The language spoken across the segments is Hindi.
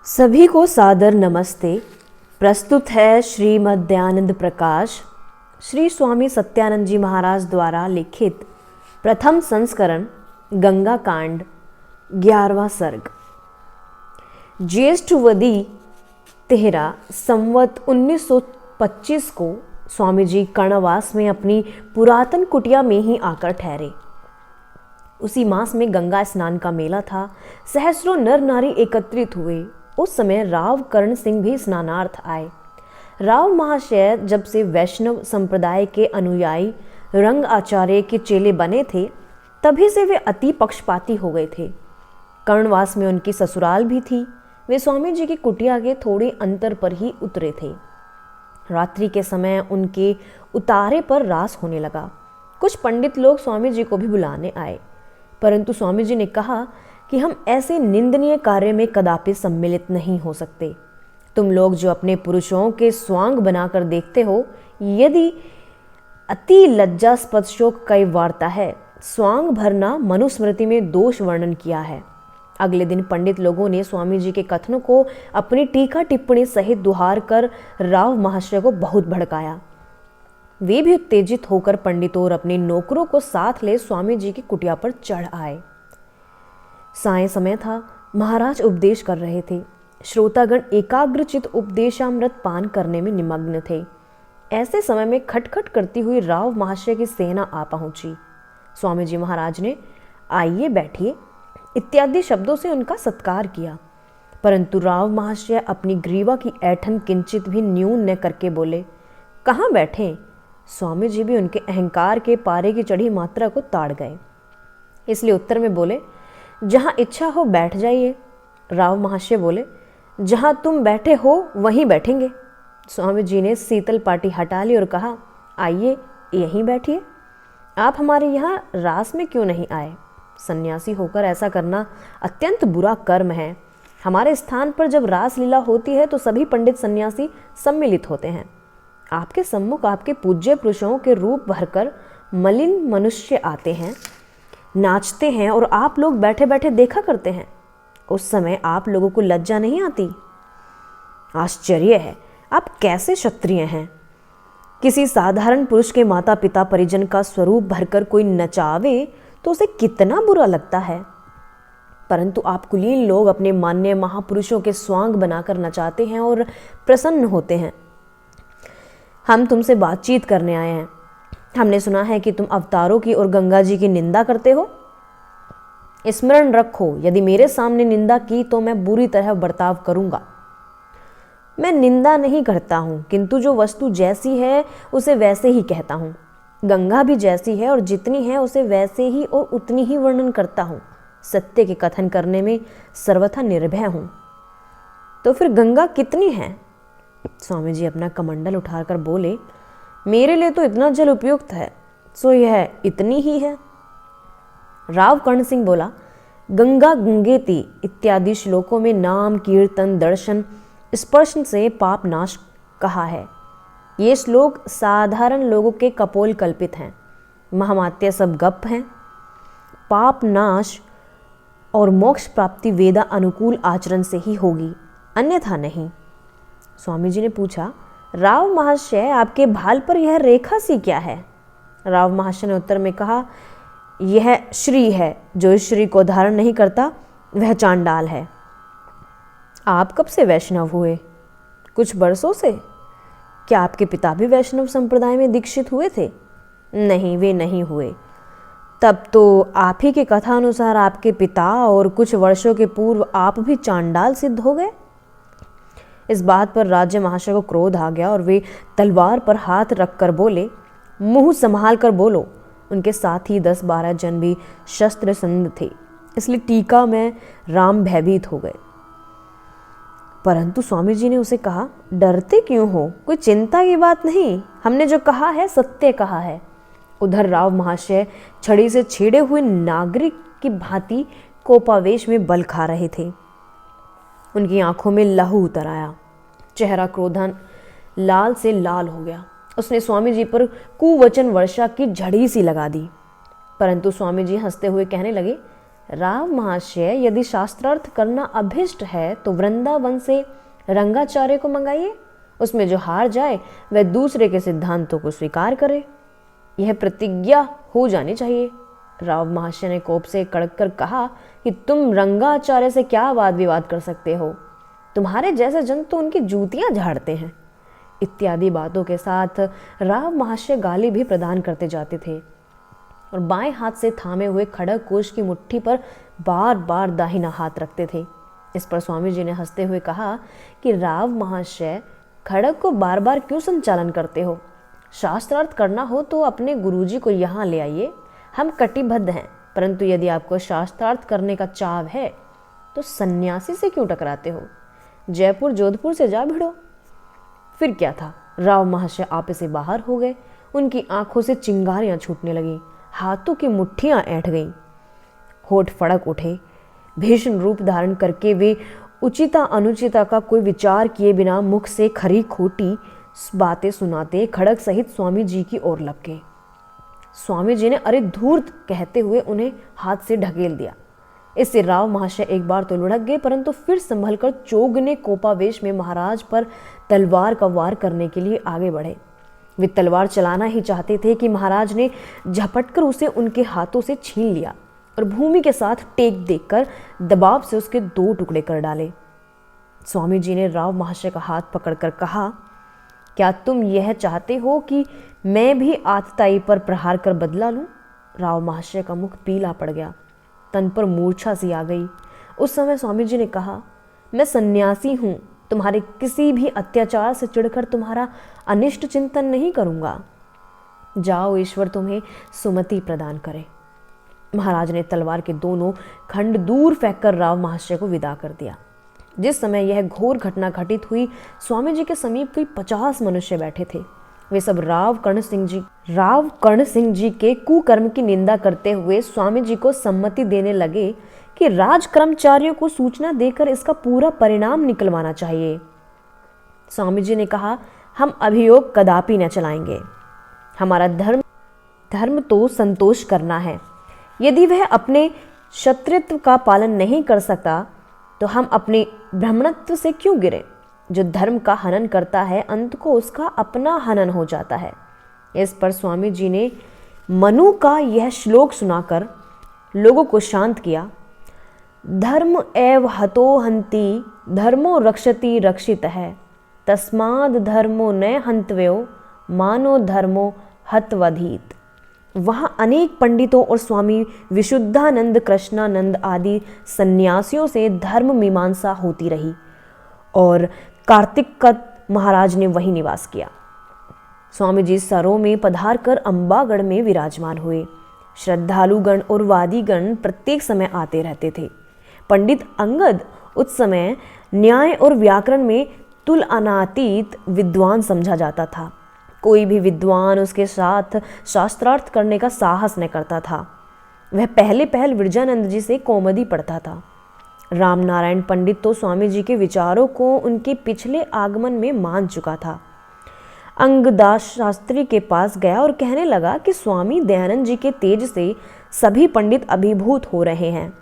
सभी को सादर नमस्ते। प्रस्तुत है श्रीमद् दयानंद प्रकाश श्री स्वामी सत्यानंद जी महाराज द्वारा लिखित प्रथम संस्करण गंगा कांड 11वां सर्ग। ज्येष्ठवदी 13 संवत 1925 को स्वामी जी कर्णवास में अपनी पुरातन कुटिया में ही आकर ठहरे। उसी मास में गंगा स्नान का मेला था। सहस्रों नर नारी एकत्रित हुए। उस समय राव कर्ण सिंह भी स्नानार्थ आए। राव महाशय जब से वैष्णव संप्रदाय के अनुयायी रंग आचार्य के चेले बने थे, तभी से वे अति पक्षपाती हो गए थे। कर्णवास में उनकी ससुराल भी थी। वे स्वामी जी की कुटिया के थोड़े अंतर पर ही उतरे थे। रात्रि के समय उनके उतारे पर रास होने लगा। कुछ पंडित लोग स्वामी जी को भी बुलाने आए, परंतु स्वामी जी ने कहा कि हम ऐसे निंदनीय कार्य में कदापि सम्मिलित नहीं हो सकते। तुम लोग जो अपने पुरुषों के स्वांग बनाकर देखते हो, यदि अति लज्जास्पद शोक कई वार्ता है। स्वांग भरना मनुस्मृति में दोष वर्णन किया है। अगले दिन पंडित लोगों ने स्वामी जी के कथनों को अपनी टीका टिप्पणी सहित दुहार कर राव महाशय को बहुत भड़काया। वे भी उत्तेजित होकर पंडितों और अपने नौकरों को साथ ले स्वामी जी की कुटिया पर चढ़ आए। साय समय था। महाराज उपदेश कर रहे थे। श्रोतागण एकाग्रचित उपदेशामृत पान करने में निमग्न थे। ऐसे समय में खटखट करती हुई राव महाशय की सेना आ पहुंची। स्वामी जी महाराज ने आइए बैठिए इत्यादि शब्दों से उनका सत्कार किया, परंतु राव महाशय अपनी ग्रीवा की ऐठन किंचित भी न्यून न करके बोले, कहाँ बैठें? स्वामी जी भी उनके अहंकार के पारे की चढ़ी मात्रा को ताड़ गए, इसलिए उत्तर में बोले, जहाँ इच्छा हो बैठ जाइए। राव महाशय बोले, जहाँ तुम बैठे हो वहीं बैठेंगे। स्वामी जी ने शीतल पाटी हटा ली और कहा, आइए यहीं बैठिए। आप हमारे यहाँ रास में क्यों नहीं आए? सन्यासी होकर ऐसा करना अत्यंत बुरा कर्म है। हमारे स्थान पर जब रास लीला होती है तो सभी पंडित सन्यासी सम्मिलित होते हैं। आपके सम्मुख आपके पूज्य पुरुषों के रूप भरकर मलिन मनुष्य आते हैं, नाचते हैं और आप लोग बैठे बैठे देखा करते हैं। उस समय आप लोगों को लज्जा नहीं आती? आश्चर्य है, आप कैसे क्षत्रिय हैं? किसी साधारण पुरुष के माता पिता परिजन का स्वरूप भरकर कोई नचावे तो उसे कितना बुरा लगता है, परंतु आप कुलीन लोग अपने मान्य महापुरुषों के स्वांग बनाकर नचाते हैं और प्रसन्न होते हैं। हम तुमसे बातचीत करने आए हैं। हमने सुना है कि तुम अवतारों की और गंगा जी की निंदा करते हो। स्मरण रखो, यदि मेरे सामने निंदा की तो मैं बुरी तरह बर्ताव करूंगा। मैं निंदा नहीं करता हूं, किंतु जो वस्तु जैसी है उसे वैसे ही कहता हूं। गंगा भी जैसी है और जितनी है उसे वैसे ही और उतनी ही वर्णन करता हूं। सत्य के कथन करने में सर्वथा निर्भय हूं। तो फिर गंगा कितनी है? स्वामी जी अपना कमंडल उठाकर बोले, मेरे लिए तो इतना जल उपयुक्त है, सो यह इतनी ही है। राव कर्ण सिंह बोला, गंगा गंगेति इत्यादि श्लोकों में नाम कीर्तन दर्शन स्पर्श से पाप नाश कहा है। ये श्लोक साधारण लोगों के कपोल कल्पित हैं। महामात्य सब गप हैं। पाप नाश और मोक्ष प्राप्ति वेदा अनुकूल आचरण से ही होगी, अन्यथा नहीं। स्वामी जी ने पूछा, राव महाशय आपके भाल पर यह रेखा सी क्या है? राव महाशय ने उत्तर में कहा, यह श्री है। जो इस श्री को धारण नहीं करता वह चांडाल है। आप कब से वैष्णव हुए? कुछ बरसों से। क्या आपके पिता भी वैष्णव संप्रदाय में दीक्षित हुए थे? नहीं, वे नहीं हुए। तब तो आप ही के कथा अनुसार आपके पिता और कुछ वर्षों के पूर्व आप भी चांडाल सिद्ध हो गए। इस बात पर राज्य महाशय को क्रोध आ गया और वे तलवार पर हाथ रखकर बोले, मुंह संभाल कर बोलो। उनके साथ ही 10-12 जन भी शस्त्र संध थे, इसलिए टीका में राम भयभीत हो गए। परंतु स्वामी जी ने उसे कहा, डरते क्यों हो? कोई चिंता की बात नहीं, हमने जो कहा है सत्य कहा है। उधर राव महाशय छड़ी से छेड़े हुए नागरिक की भांति कोपावेश में बल खा रहे थे। उनकी आंखों में लहू उतर आया। चेहरा क्रोधन लाल से लाल हो गया। उसने स्वामी जी पर कुवचन वर्षा की झड़ी सी लगा दी, परंतु स्वामी जी हंसते हुए कहने लगे, राव महाशय, यदि शास्त्रार्थ करना अभिष्ट है तो वृंदावन से रंगाचार्य को मंगाइए। उसमें जो हार जाए वह दूसरे के सिद्धांतों को स्वीकार करे। यह प्रतिज्ञा हो जानी चाहिए। राव महाशय ने कोप से कड़क कर कहा कि तुम रंगाचार्य से क्या वाद विवाद कर सकते हो? तुम्हारे जैसे जन तो उनकी जूतियां झाड़ते हैं। इत्यादि बातों के साथ राव महाशय गाली भी प्रदान करते जाते थे और बाएं हाथ से थामे हुए खड़ग कोश की मुट्ठी पर बार बार दाहिना हाथ रखते थे। इस पर स्वामी जी ने हंसते हुए कहा कि राव महाशय, खड़ग को बार बार क्यों संचालन करते हो? शास्त्रार्थ करना हो तो अपने गुरुजी को यहाँ ले आइए। हम कटिबद्ध हैं, परंतु यदि आपको शास्त्रार्थ करने का चाव है तो सन्यासी से क्यों टकराते हो? जयपुर जोधपुर से जा भिड़ो। फिर क्या था, राव महाशय आपे से बाहर हो गए। उनकी आंखों से चिंगारियां छूटने लगीं, हाथों की मुट्ठियां ऐंठ गईं, होठ फड़क उठे। भीषण रूप धारण करके वे उचिता अनुचिता का कोई विचार किए बिना मुख से खरी खोटी बातें सुनाते खड़ग सहित स्वामी जी की ओर लपके। स्वामी जी ने अरे धूर्त कहते हुए उन्हें हाथ से ढकेल दिया। इससे राव महाशय एक बार तो लुढ़क गए, परंतु फिर संभलकर चोगने कोपावेश में महाराज पर तलवार का वार करने के लिए आगे बढ़े। वे तलवार चलाना ही चाहते थे कि महाराज ने झपटकर उसे उनके हाथों से छीन लिया और भूमि के साथ टेक देकर दबाव से उसके 2 टुकड़े कर डाले। स्वामी जी ने राव महाशय का हाथ पकड़कर कहा, क्या तुम यह चाहते हो कि मैं भी आतताई पर प्रहार कर बदला लूं? राव महाशय का मुख पीला पड़ गया, तन पर मूर्छा सी आ गई। उस समय स्वामी जी ने कहा, मैं सन्यासी हूं, तुम्हारे किसी भी अत्याचार से चिढ़कर तुम्हारा अनिष्ट चिंतन नहीं करूंगा। जाओ, ईश्वर तुम्हें सुमति प्रदान करे। महाराज ने तलवार के दोनों खंड दूर फेंककर राव महाशय को विदा कर दिया। जिस समय यह घोर घटना घटित हुई, स्वामी जी के समीप कोई 50 मनुष्य बैठे थे। वे सब राव कर्ण सिंह जी के कुकर्म की निंदा करते हुए स्वामी जी को सम्मति देने लगे कि राज कर्मचारियों को सूचना देकर इसका पूरा परिणाम निकलवाना चाहिए। स्वामी जी ने कहा, हम अभियोग कदापि न चलाएंगे। हमारा धर्म तो संतोष करना है। यदि वह अपने क्षत्रित्व का पालन नहीं कर सकता तो हम अपने ब्राह्मणत्व से क्यों गिरे? जो धर्म का हनन करता है, अंत को उसका अपना हनन हो जाता है। इस पर स्वामी जी ने मनु का यह श्लोक सुनाकर लोगों को शांत किया। धर्म एव हतो हन्ति, धर्मो रक्षति रक्षित है, तस्माद् धर्मो न हन्तव्यो, मानो धर्मो हतवधीत। वहाँ अनेक पंडितों और स्वामी विशुद्धानंद, कृष्णानंद आदि सन्यासियों से धर्म मीमांसा होती रही और कार्तिकत महाराज ने वहीं निवास किया। स्वामी जी सरों में पधार कर अम्बागढ़ में विराजमान हुए। श्रद्धालुगण और वादीगण प्रत्येक समय आते रहते थे। पंडित अंगद उस समय न्याय और व्याकरण में तुलनातीत विद्वान समझा जाता था। कोई भी विद्वान उसके साथ शास्त्रार्थ करने का साहस न करता था। वह पहल विरजानंद जी से कौमुदी पढ़ता था। रामनारायण पंडित तो स्वामी जी के विचारों को उनके पिछले आगमन में मान चुका था। अंगदास शास्त्री के पास गया और कहने लगा कि स्वामी दयानंद जी के तेज से सभी पंडित अभिभूत हो रहे हैं।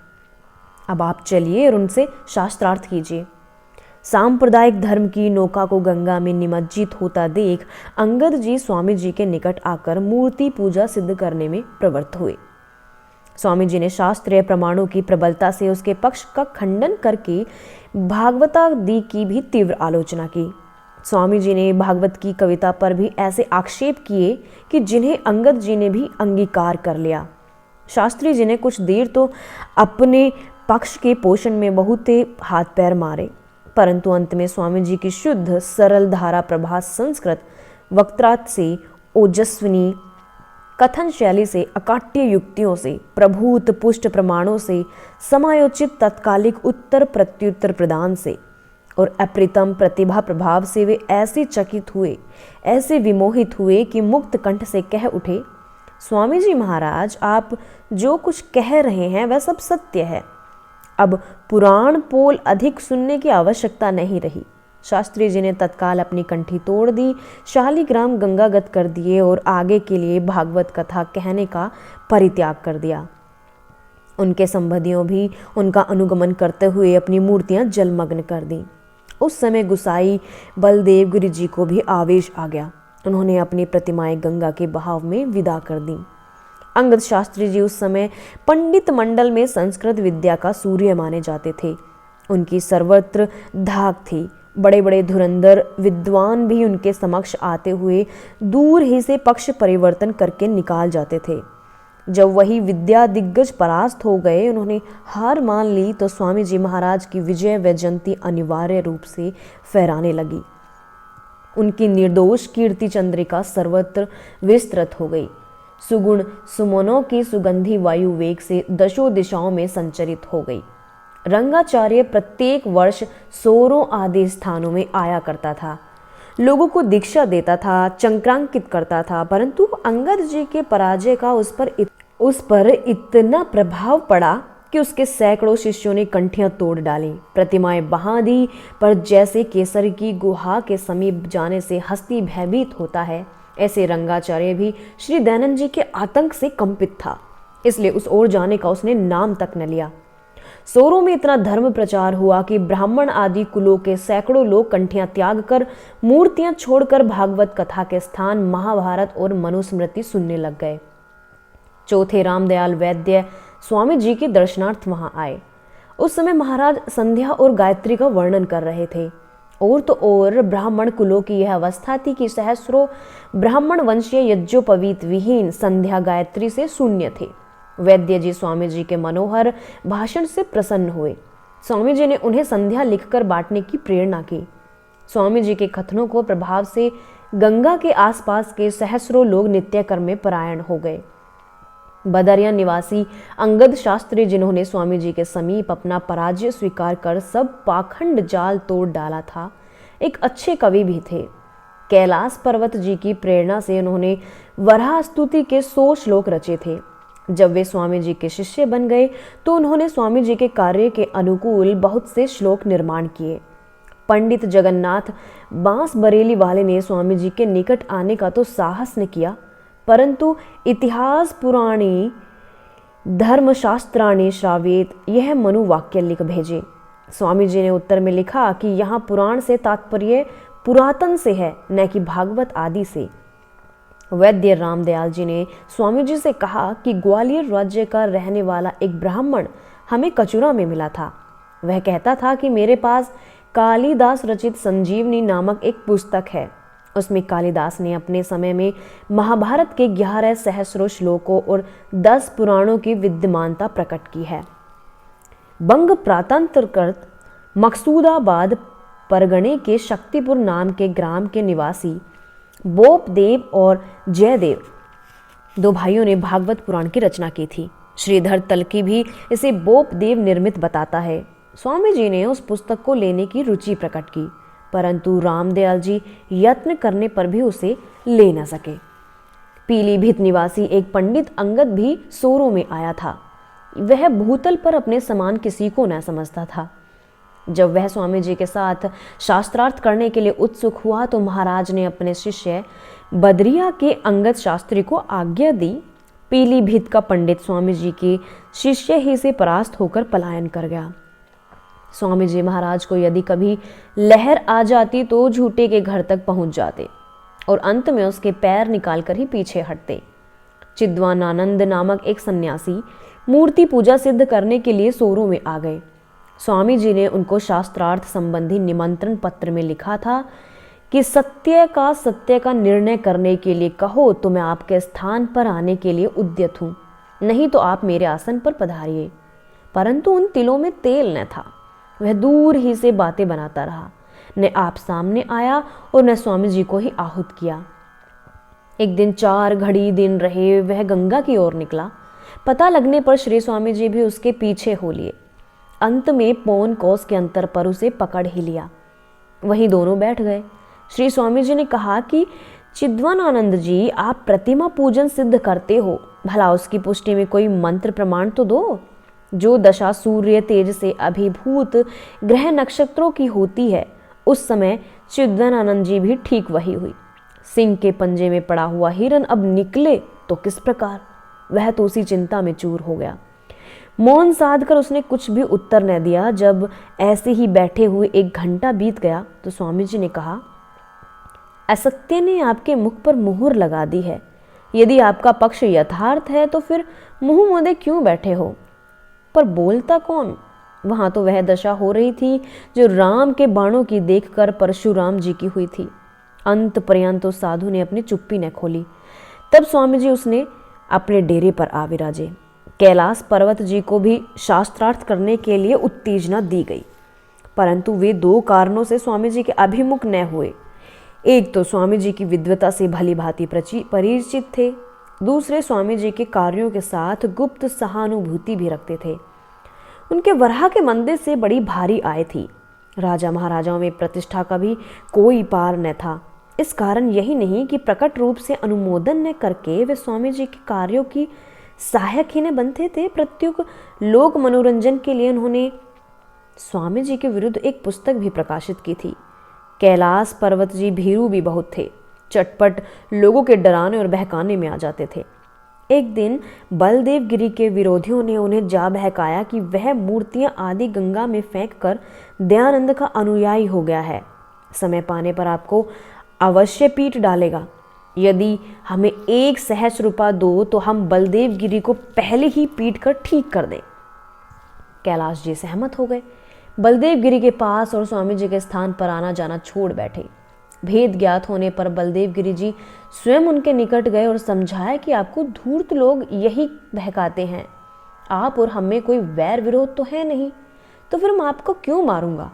अब आप चलिए और उनसे शास्त्रार्थ कीजिए। सांप्रदायिक धर्म की नौका को गंगा में निमज्जित होता देख अंगद जी स्वामी जी के निकट आकर मूर्ति पूजा सिद्ध करने में प्रवृत्त हुए। स्वामी जी ने शास्त्रीय प्रमाणों की प्रबलता से उसके पक्ष का खंडन करके भागवतादि की भी तीव्र आलोचना की। स्वामी जी ने भागवत की कविता पर भी ऐसे आक्षेप किए कि जिन्हें अंगद जी ने भी अंगीकार कर लिया। शास्त्री जी ने कुछ देर तो अपने पक्ष के पोषण में बहुत हाथ पैर मारे, परंतु अंत में स्वामी जी की शुद्ध सरल धारा प्रभास संस्कृत वक्त्रार्थ से, ओजस्विनी कथन शैली से, अकाट्य युक्तियों से, प्रभूत पुष्ट प्रमाणों से, समायोचित तत्कालिक उत्तर प्रत्युत्तर प्रदान से और अप्रितम प्रतिभा प्रभाव से वे ऐसे चकित हुए, ऐसे विमोहित हुए कि मुक्त कंठ से कह उठे, स्वामी जी महाराज, आप जो कुछ कह रहे हैं वह सब सत्य है। अब पुराण पोल अधिक सुनने की आवश्यकता नहीं रही। शास्त्री जी ने तत्काल अपनी कंठी तोड़ दी, शालिग्राम गंगागत कर दिए और आगे के लिए भागवत कथा कहने का परित्याग कर दिया। उनके संबंधियों भी उनका अनुगमन करते हुए अपनी मूर्तियां जलमग्न कर दी। उस समय गुसाई बलदेव गिरि जी को भी आवेश आ गया। उन्होंने अपनी प्रतिमाएं गंगा के बहाव में विदा कर दी। अंगद शास्त्री जी उस समय पंडित मंडल में संस्कृत विद्या का सूर्य माने जाते थे। उनकी सर्वत्र धाक थी। बड़े बड़े धुरंधर विद्वान भी उनके समक्ष आते हुए दूर ही से पक्ष परिवर्तन करके निकाल जाते थे। जब वही विद्या दिग्गज परास्त हो गए, उन्होंने हार मान ली, तो स्वामी जी महाराज की विजय वैजयंती अनिवार्य रूप से फहराने लगी। उनकी निर्दोष कीर्ति चंद्रिका सर्वत्र विस्तृत हो गई। सुगुण सुमनों की सुगंधी वायु वेग से दशों दिशाओं में संचरित हो गई। रंगाचार्य प्रत्येक वर्ष सोरों आदि स्थानों में आया करता था, लोगों को दीक्षा देता था, चंक्रांकित करता था, परंतु अंगद जी के पराजय का उस पर इतना प्रभाव पड़ा कि उसके सैकड़ों शिष्यों ने कंठियां तोड़ डाली, प्रतिमाएं बहा दी। पर जैसे केसर की गुहा के समीप जाने से हस्ती भयभीत होता है, ऐसे रंगाचार्य भी श्री दयानंद जी के आतंक से कंपित था। इसलिए उस ओर जाने का उसने नाम तक न लिया। सोरों में इतना धर्म प्रचार हुआ कि ब्राह्मण आदि कुलों के सैकड़ों लोग कंठियां त्याग कर, मूर्तियां छोड़कर भागवत कथा के स्थान महाभारत और मनुस्मृति सुनने लग गए। चौथे रामदयाल वैद्य स्वामी जी के दर्शनार्थ वहां आए। उस समय महाराज संध्या और गायत्री का वर्णन कर रहे थे। और तो और ब्राह्मण कुलों की यह अवस्था थी कि सहस्रों ब्राह्मण वंशीय यज्ञोपवीत विहीन संध्या गायत्री से शून्य थे। वैद्य जी स्वामी जी के मनोहर भाषण से प्रसन्न हुए। स्वामी जी ने उन्हें संध्या लिखकर बांटने की प्रेरणा की। स्वामी जी के कथनों को प्रभाव से गंगा के आसपास के सहस्रों लोग नित्य कर्म में परायण हो गए। बदरिया निवासी अंगद शास्त्री, जिन्होंने स्वामी जी के समीप अपना पराजय स्वीकार कर सब पाखंड जाल तोड़ डाला था, एक अच्छे कवि भी थे। कैलाश पर्वत जी की प्रेरणा से उन्होंने वराह स्तुति के 100 श्लोक रचे थे। जब वे स्वामी जी के शिष्य बन गए तो उन्होंने स्वामी जी के कार्य के अनुकूल बहुत से श्लोक निर्माण किए। पंडित जगन्नाथ बांस बरेली वाले ने स्वामी जी के निकट आने का तो साहस न किया, परंतु इतिहास पुराणी धर्मशास्त्राणि श्रावेत यह मनुवाक्य लिख भेजे। स्वामी जी ने उत्तर में लिखा कि यहाँ पुराण से तात्पर्य पुरातन से है, न कि भागवत आदि से। वैद्य रामदयाल जी ने स्वामी जी से कहा कि ग्वालियर राज्य का रहने वाला एक ब्राह्मण हमें कचुरा में मिला था। वह कहता था कि मेरे पास कालिदास रचित संजीवनी नामक एक पुस्तक है। उसमें कालिदास ने अपने समय में महाभारत के 11 सहस्रों श्लोकों और 10 पुराणों की विद्यमानता प्रकट की है। बंग प्रांतांतर्गत मकसूदाबाद परगणे के शक्तिपुर नाम के ग्राम के निवासी बोपदेव और जयदेव 2 भाइयों ने भागवत पुराण की रचना की थी। श्रीधर तलकी भी इसे बोपदेव निर्मित बताता है। स्वामी जी ने उस पुस्तक को लेने की रुचि प्रकट की, परंतु रामदयाल जी यत्न करने पर भी उसे ले न सके। पीलीभीत निवासी एक पंडित अंगद भी सोरों में आया था। वह भूतल पर अपने समान किसी को न समझता था। जब वह स्वामी जी के साथ शास्त्रार्थ करने के लिए उत्सुक हुआ तो महाराज ने अपने शिष्य बदरिया के अंगद शास्त्री को आज्ञा दी। पीलीभीत का पंडित स्वामी जी के शिष्य ही से परास्त होकर पलायन कर गया। स्वामी जी महाराज को यदि कभी लहर आ जाती तो झूठे के घर तक पहुंच जाते और अंत में उसके पैर निकालकर ही पीछे हटते। चिद्वानानंद नामक एक सन्यासी मूर्ति पूजा सिद्ध करने के लिए सोरों में आ गए। स्वामी जी ने उनको शास्त्रार्थ संबंधी निमंत्रण पत्र में लिखा था कि सत्य का निर्णय करने के लिए कहो तो मैं आपके स्थान पर आने के लिए उद्यत हूँ, नहीं तो आप मेरे आसन पर पधारिए। परंतु उन तिलों में तेल न था। वह दूर ही से बातें बनाता रहा, न आप सामने आया और न स्वामी जी को ही आहूत किया। एक दिन 4 घड़ी दिन रहे वह गंगा की ओर निकला। पता लगने पर श्री स्वामी जी भी उसके पीछे हो लिए। अंत में पौन कोस के अंतर पर उसे पकड़ ही लिया। वहीं दोनों बैठ गए। श्री स्वामी जी ने कहा कि चिद्वानानंद जी, आप प्रतिमा पूजन सिद्ध करते हो, भला उसकी पुष्टि में कोई मंत्र प्रमाण तो दो। जो दशा सूर्य तेज से अभिभूत ग्रह नक्षत्रों की होती है, उस समय चिद्वानानंद जी भी ठीक वही हुई। सिंह के पंजे में पड़ा हुआ हिरन अब निकले तो किस प्रकार, वह तो उसी चिंता में चूर हो गया। मौन साध कर उसने कुछ भी उत्तर न दिया। जब ऐसे ही बैठे हुए 1 घंटा बीत गया तो स्वामी जी ने कहा, असत्य ने आपके मुख पर मुहर लगा दी है। यदि आपका पक्ष यथार्थ है तो फिर मुंह मोदे क्यों बैठे हो? पर बोलता कौन? वहां तो वह दशा हो रही थी जो राम के बाणों की देखकर परशुराम जी की हुई थी। अंत पर्यंत तो साधु ने अपनी चुप्पी न खोली। तब स्वामी जी उसने अपने डेरे पर आ विराजे। कैलाश पर्वत जी को भी शास्त्रार्थ करने के लिए उत्तेजना दी गई, परंतु वे 2 कारणों से स्वामी जी के अभिमुख न हुए। एक तो स्वामी जी की विद्वता से भली भांति परिचित थे, दूसरे स्वामी जी के कार्यों के साथ गुप्त सहानुभूति भी रखते थे। उनके वराह के मंदिर से बड़ी भारी आय थी। राजा महाराजाओं में प्रतिष्ठा का भी कोई पार न था। इस कारण यही नहीं कि प्रकट रूप से अनुमोदन न करके वे स्वामी जी के कार्यों की सहायक ही न बनते थे, प्रत्युक लोक मनोरंजन के लिए उन्होंने स्वामी जी के विरुद्ध एक पुस्तक भी प्रकाशित की थी। कैलाश पर्वत जी भीरू भी बहुत थे, चटपट लोगों के डराने और बहकाने में आ जाते थे। एक दिन बलदेव गिरी के विरोधियों ने उन्हें जा बहकाया कि वह मूर्तियां आदि गंगा में फेंककर दयानंद का अनुयायी हो गया है, समय पाने पर आपको अवश्य पीट डालेगा। यदि हमें 1 सहस्र रुपया दो तो हम बलदेव गिरी को पहले ही पीट कर ठीक कर दें। कैलाश जी सहमत हो गए। बलदेव गिरी के पास और स्वामी जी के स्थान पर आना जाना छोड़ बैठे। भेद ज्ञात होने पर बलदेव गिरी जी स्वयं उनके निकट गए और समझाया कि आपको धूर्त लोग यही बहकाते हैं। आप और हम में कोई वैर विरोध तो है नहीं, तो फिर मैं आपको क्यों मारूंगा?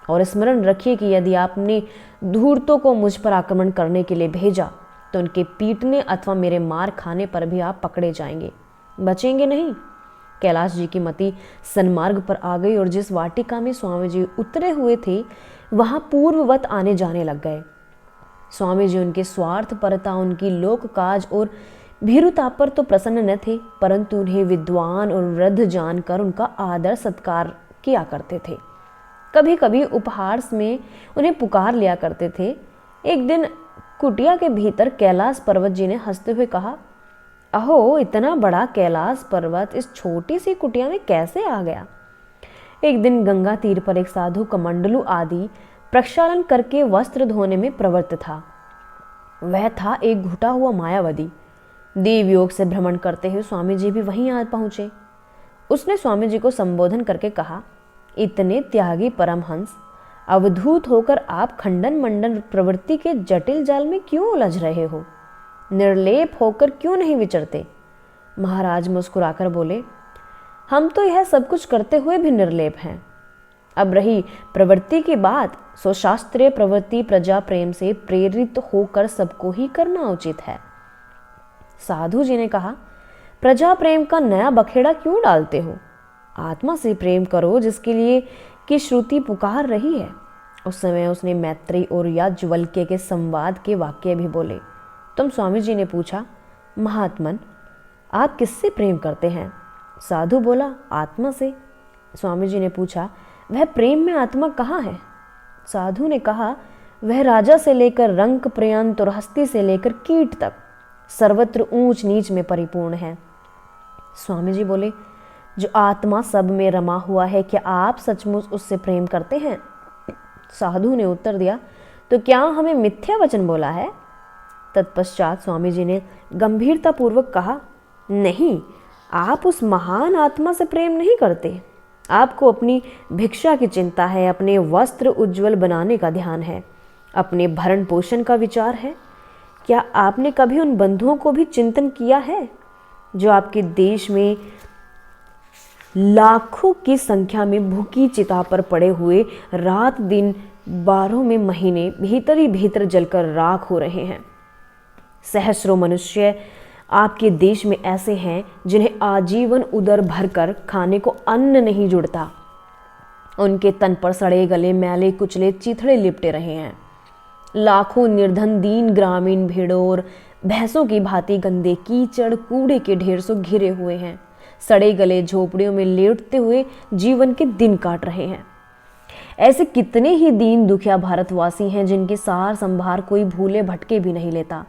और स्मरण रखिए कि यदि आपने धूर्तों को मुझ पर आक्रमण करने के लिए भेजा तो उनके पीटने अथवा मेरे मार खाने पर भी आप पकड़े जाएंगे, बचेंगे नहीं। कैलाश जी की मति सन्मार्ग पर आ गई और जिस वाटिका में स्वामी जी उतरे हुए थे वहां पूर्ववत आने जाने लग गए। स्वामी जी उनके स्वार्थ परता, उनकी लोक काज और भीरुता पर तो प्रसन्न न थे, परंतु उन्हें विद्वान और वृद्ध जानकर उनका आदर सत्कार किया करते थे। कभी कभी उपहार में उन्हें पुकार लिया करते थे। एक दिन कुटिया के भीतर कैलाश पर्वत जी ने हंसते हुए कहा, अहो, इतना बड़ा कैलाश पर्वत इस छोटी सी कुटिया में कैसे आ गया? एक दिन गंगा तीर पर एक साधु कमंडलू आदि प्रक्षालन करके वस्त्र धोने में प्रवृत्त था। वह था एक घुटा हुआ मायावती। देव योग से भ्रमण करते हुए स्वामी जी भी वहीं आ पहुंचे। उसने स्वामी जी को संबोधन करके कहा, इतने त्यागी परमहंस, अवधूत होकर आप खंडन मंडन प्रवृत्ति के जटिल जाल में क्यों उलझ रहे हो? निर्लेप होकर क्यों नहीं विचरते? महाराज मुस्कुराकर बोले, हम तो यह सब कुछ करते हुए भी निर्लेप हैं। अब रही प्रवृत्ति की बात, सो शास्त्रीय प्रवृत्ति प्रजा प्रेम से प्रेरित होकर सबको ही करना उचित है। साधु जी ने कहा, प्रजा प्रेम का नया बखेड़ा क्यों डालते हो? आत्मा से प्रेम करो जिसके लिए कि श्रुति पुकार रही है। उस समय उसने मैत्री और याज्ञवल्क्य के संवाद के वाक्य भी बोले। तुम स्वामी जी ने पूछा, महात्मन आप किससे प्रेम करते हैं? साधु बोला, आत्मा से। स्वामी जी ने पूछा, वह प्रेम में आत्मा कहाँ है? साधु ने कहा, वह राजा से लेकर रंक पर्यंत और हस्ती से लेकर कीट तक सर्वत्र ऊंच नीच में परिपूर्ण है। स्वामी जी बोले, जो आत्मा सब में रमा हुआ है, क्या आप सचमुच उससे प्रेम करते हैं? साधु ने उत्तर दिया, तो क्या हमें मिथ्या वचन बोला है? तत्पश्चात स्वामी जी ने गंभीरतापूर्वक कहा, नहीं, आप उस महान आत्मा से प्रेम नहीं करते। आपको अपनी भिक्षा की चिंता है, अपने वस्त्र उज्जवल बनाने का ध्यान है, अपने भरण पोषण का विचार है। क्या आपने कभी उन बंधुओं को भी चिंतन किया है जो आपके देश में लाखों की संख्या में भूखी चिता पर पड़े हुए रात दिन 12 महीने भीतर ही भीतर जलकर राख हो रहे हैं? सहस्रों मनुष्य आपके देश में ऐसे हैं जिन्हें आजीवन उदर भरकर खाने को अन्न नहीं जुड़ता। उनके तन पर सड़े गले मैले कुचले चीथड़े लिपटे रहे हैं। लाखों निर्धन दीन ग्रामीण भेड़ों और भैंसों की भांति गंदे कीचड़ कूड़े के ढेर से घिरे हुए हैं। सड़े गले झोपड़ियों में लेटते हुए जीवन के दिन काट रहे हैं। ऐसे कितने ही दीन दुखिया भारतवासी हैं जिनके सार संभार कोई भूले भटके भी नहीं लेता।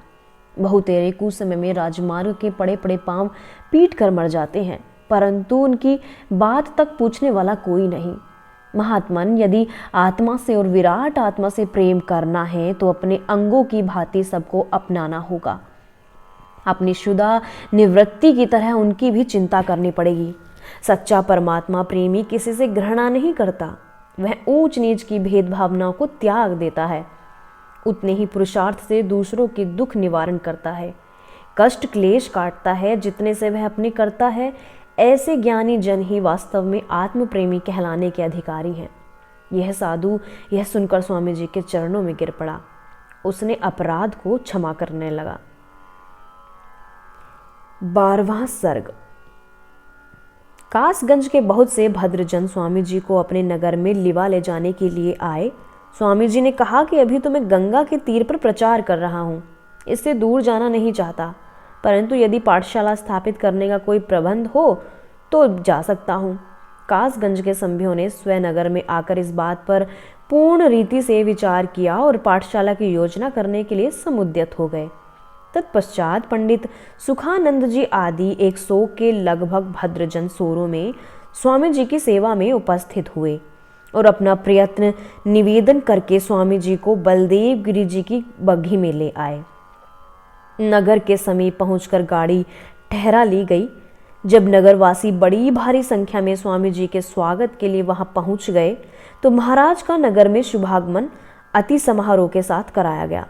बहुतेरे कुछ समय में राजमार्ग के पड़े पड़े पांव पीट कर मर जाते हैं। परंतु उनकी बात तक पूछने वाला कोई नहीं। महात्मन, यदि आत्मा से और विराट आत्मा से प्रेम करना है तो अपने अंगों की भांति सबको अपनाना होगा। अपनी शुदा निवृत्ति की तरह उनकी भी चिंता करनी पड़ेगी। सच्चा परमात्मा प्रेमी किसी से घृणा नहीं करता, वह ऊंच नीच की भेदभावनाओं को त्याग देता है। उतने ही पुरुषार्थ से दूसरों के दुख निवारण करता है, कष्ट क्लेश काटता है जितने से वह अपने करता है। ऐसे ज्ञानी जन ही वास्तव में आत्म प्रेमी कहलाने के अधिकारी हैं। यह साधु यह सुनकर स्वामी जी के चरणों में गिर पड़ा। उसने अपराध को क्षमा करने लगा। 12वां सर्ग। कासगंज के बहुत से भद्रजन स्वामी जी को अपने नगर में लिवा ले जाने के लिए आए। स्वामी जी ने कहा कि अभी तो मैं गंगा के तीर पर प्रचार कर रहा हूँ, इससे दूर जाना नहीं चाहता, परंतु यदि पाठशाला स्थापित करने का कोई प्रबंध हो तो जा सकता हूँ। कासगंज के सभ्यों ने स्वनगर में आकर इस बात पर पूर्ण रीति से विचार किया और पाठशाला की योजना करने के लिए समुद्यत हो गए। तत्पश्चात पंडित सुखानंद जी आदि 100 के लगभग भद्रजन सोरों में स्वामी जी की सेवा में उपस्थित हुए और अपना प्रयत्न निवेदन करके स्वामी जी को बलदेव गिरी जी की बग्घी में ले आए। नगर के समीप पहुंचकर गाड़ी ठहरा ली गई। जब नगरवासी बड़ी भारी संख्या में स्वामी जी के स्वागत के लिए वहां पहुंच गए तो महाराज का नगर में शुभागमन अति समारोह के साथ कराया गया।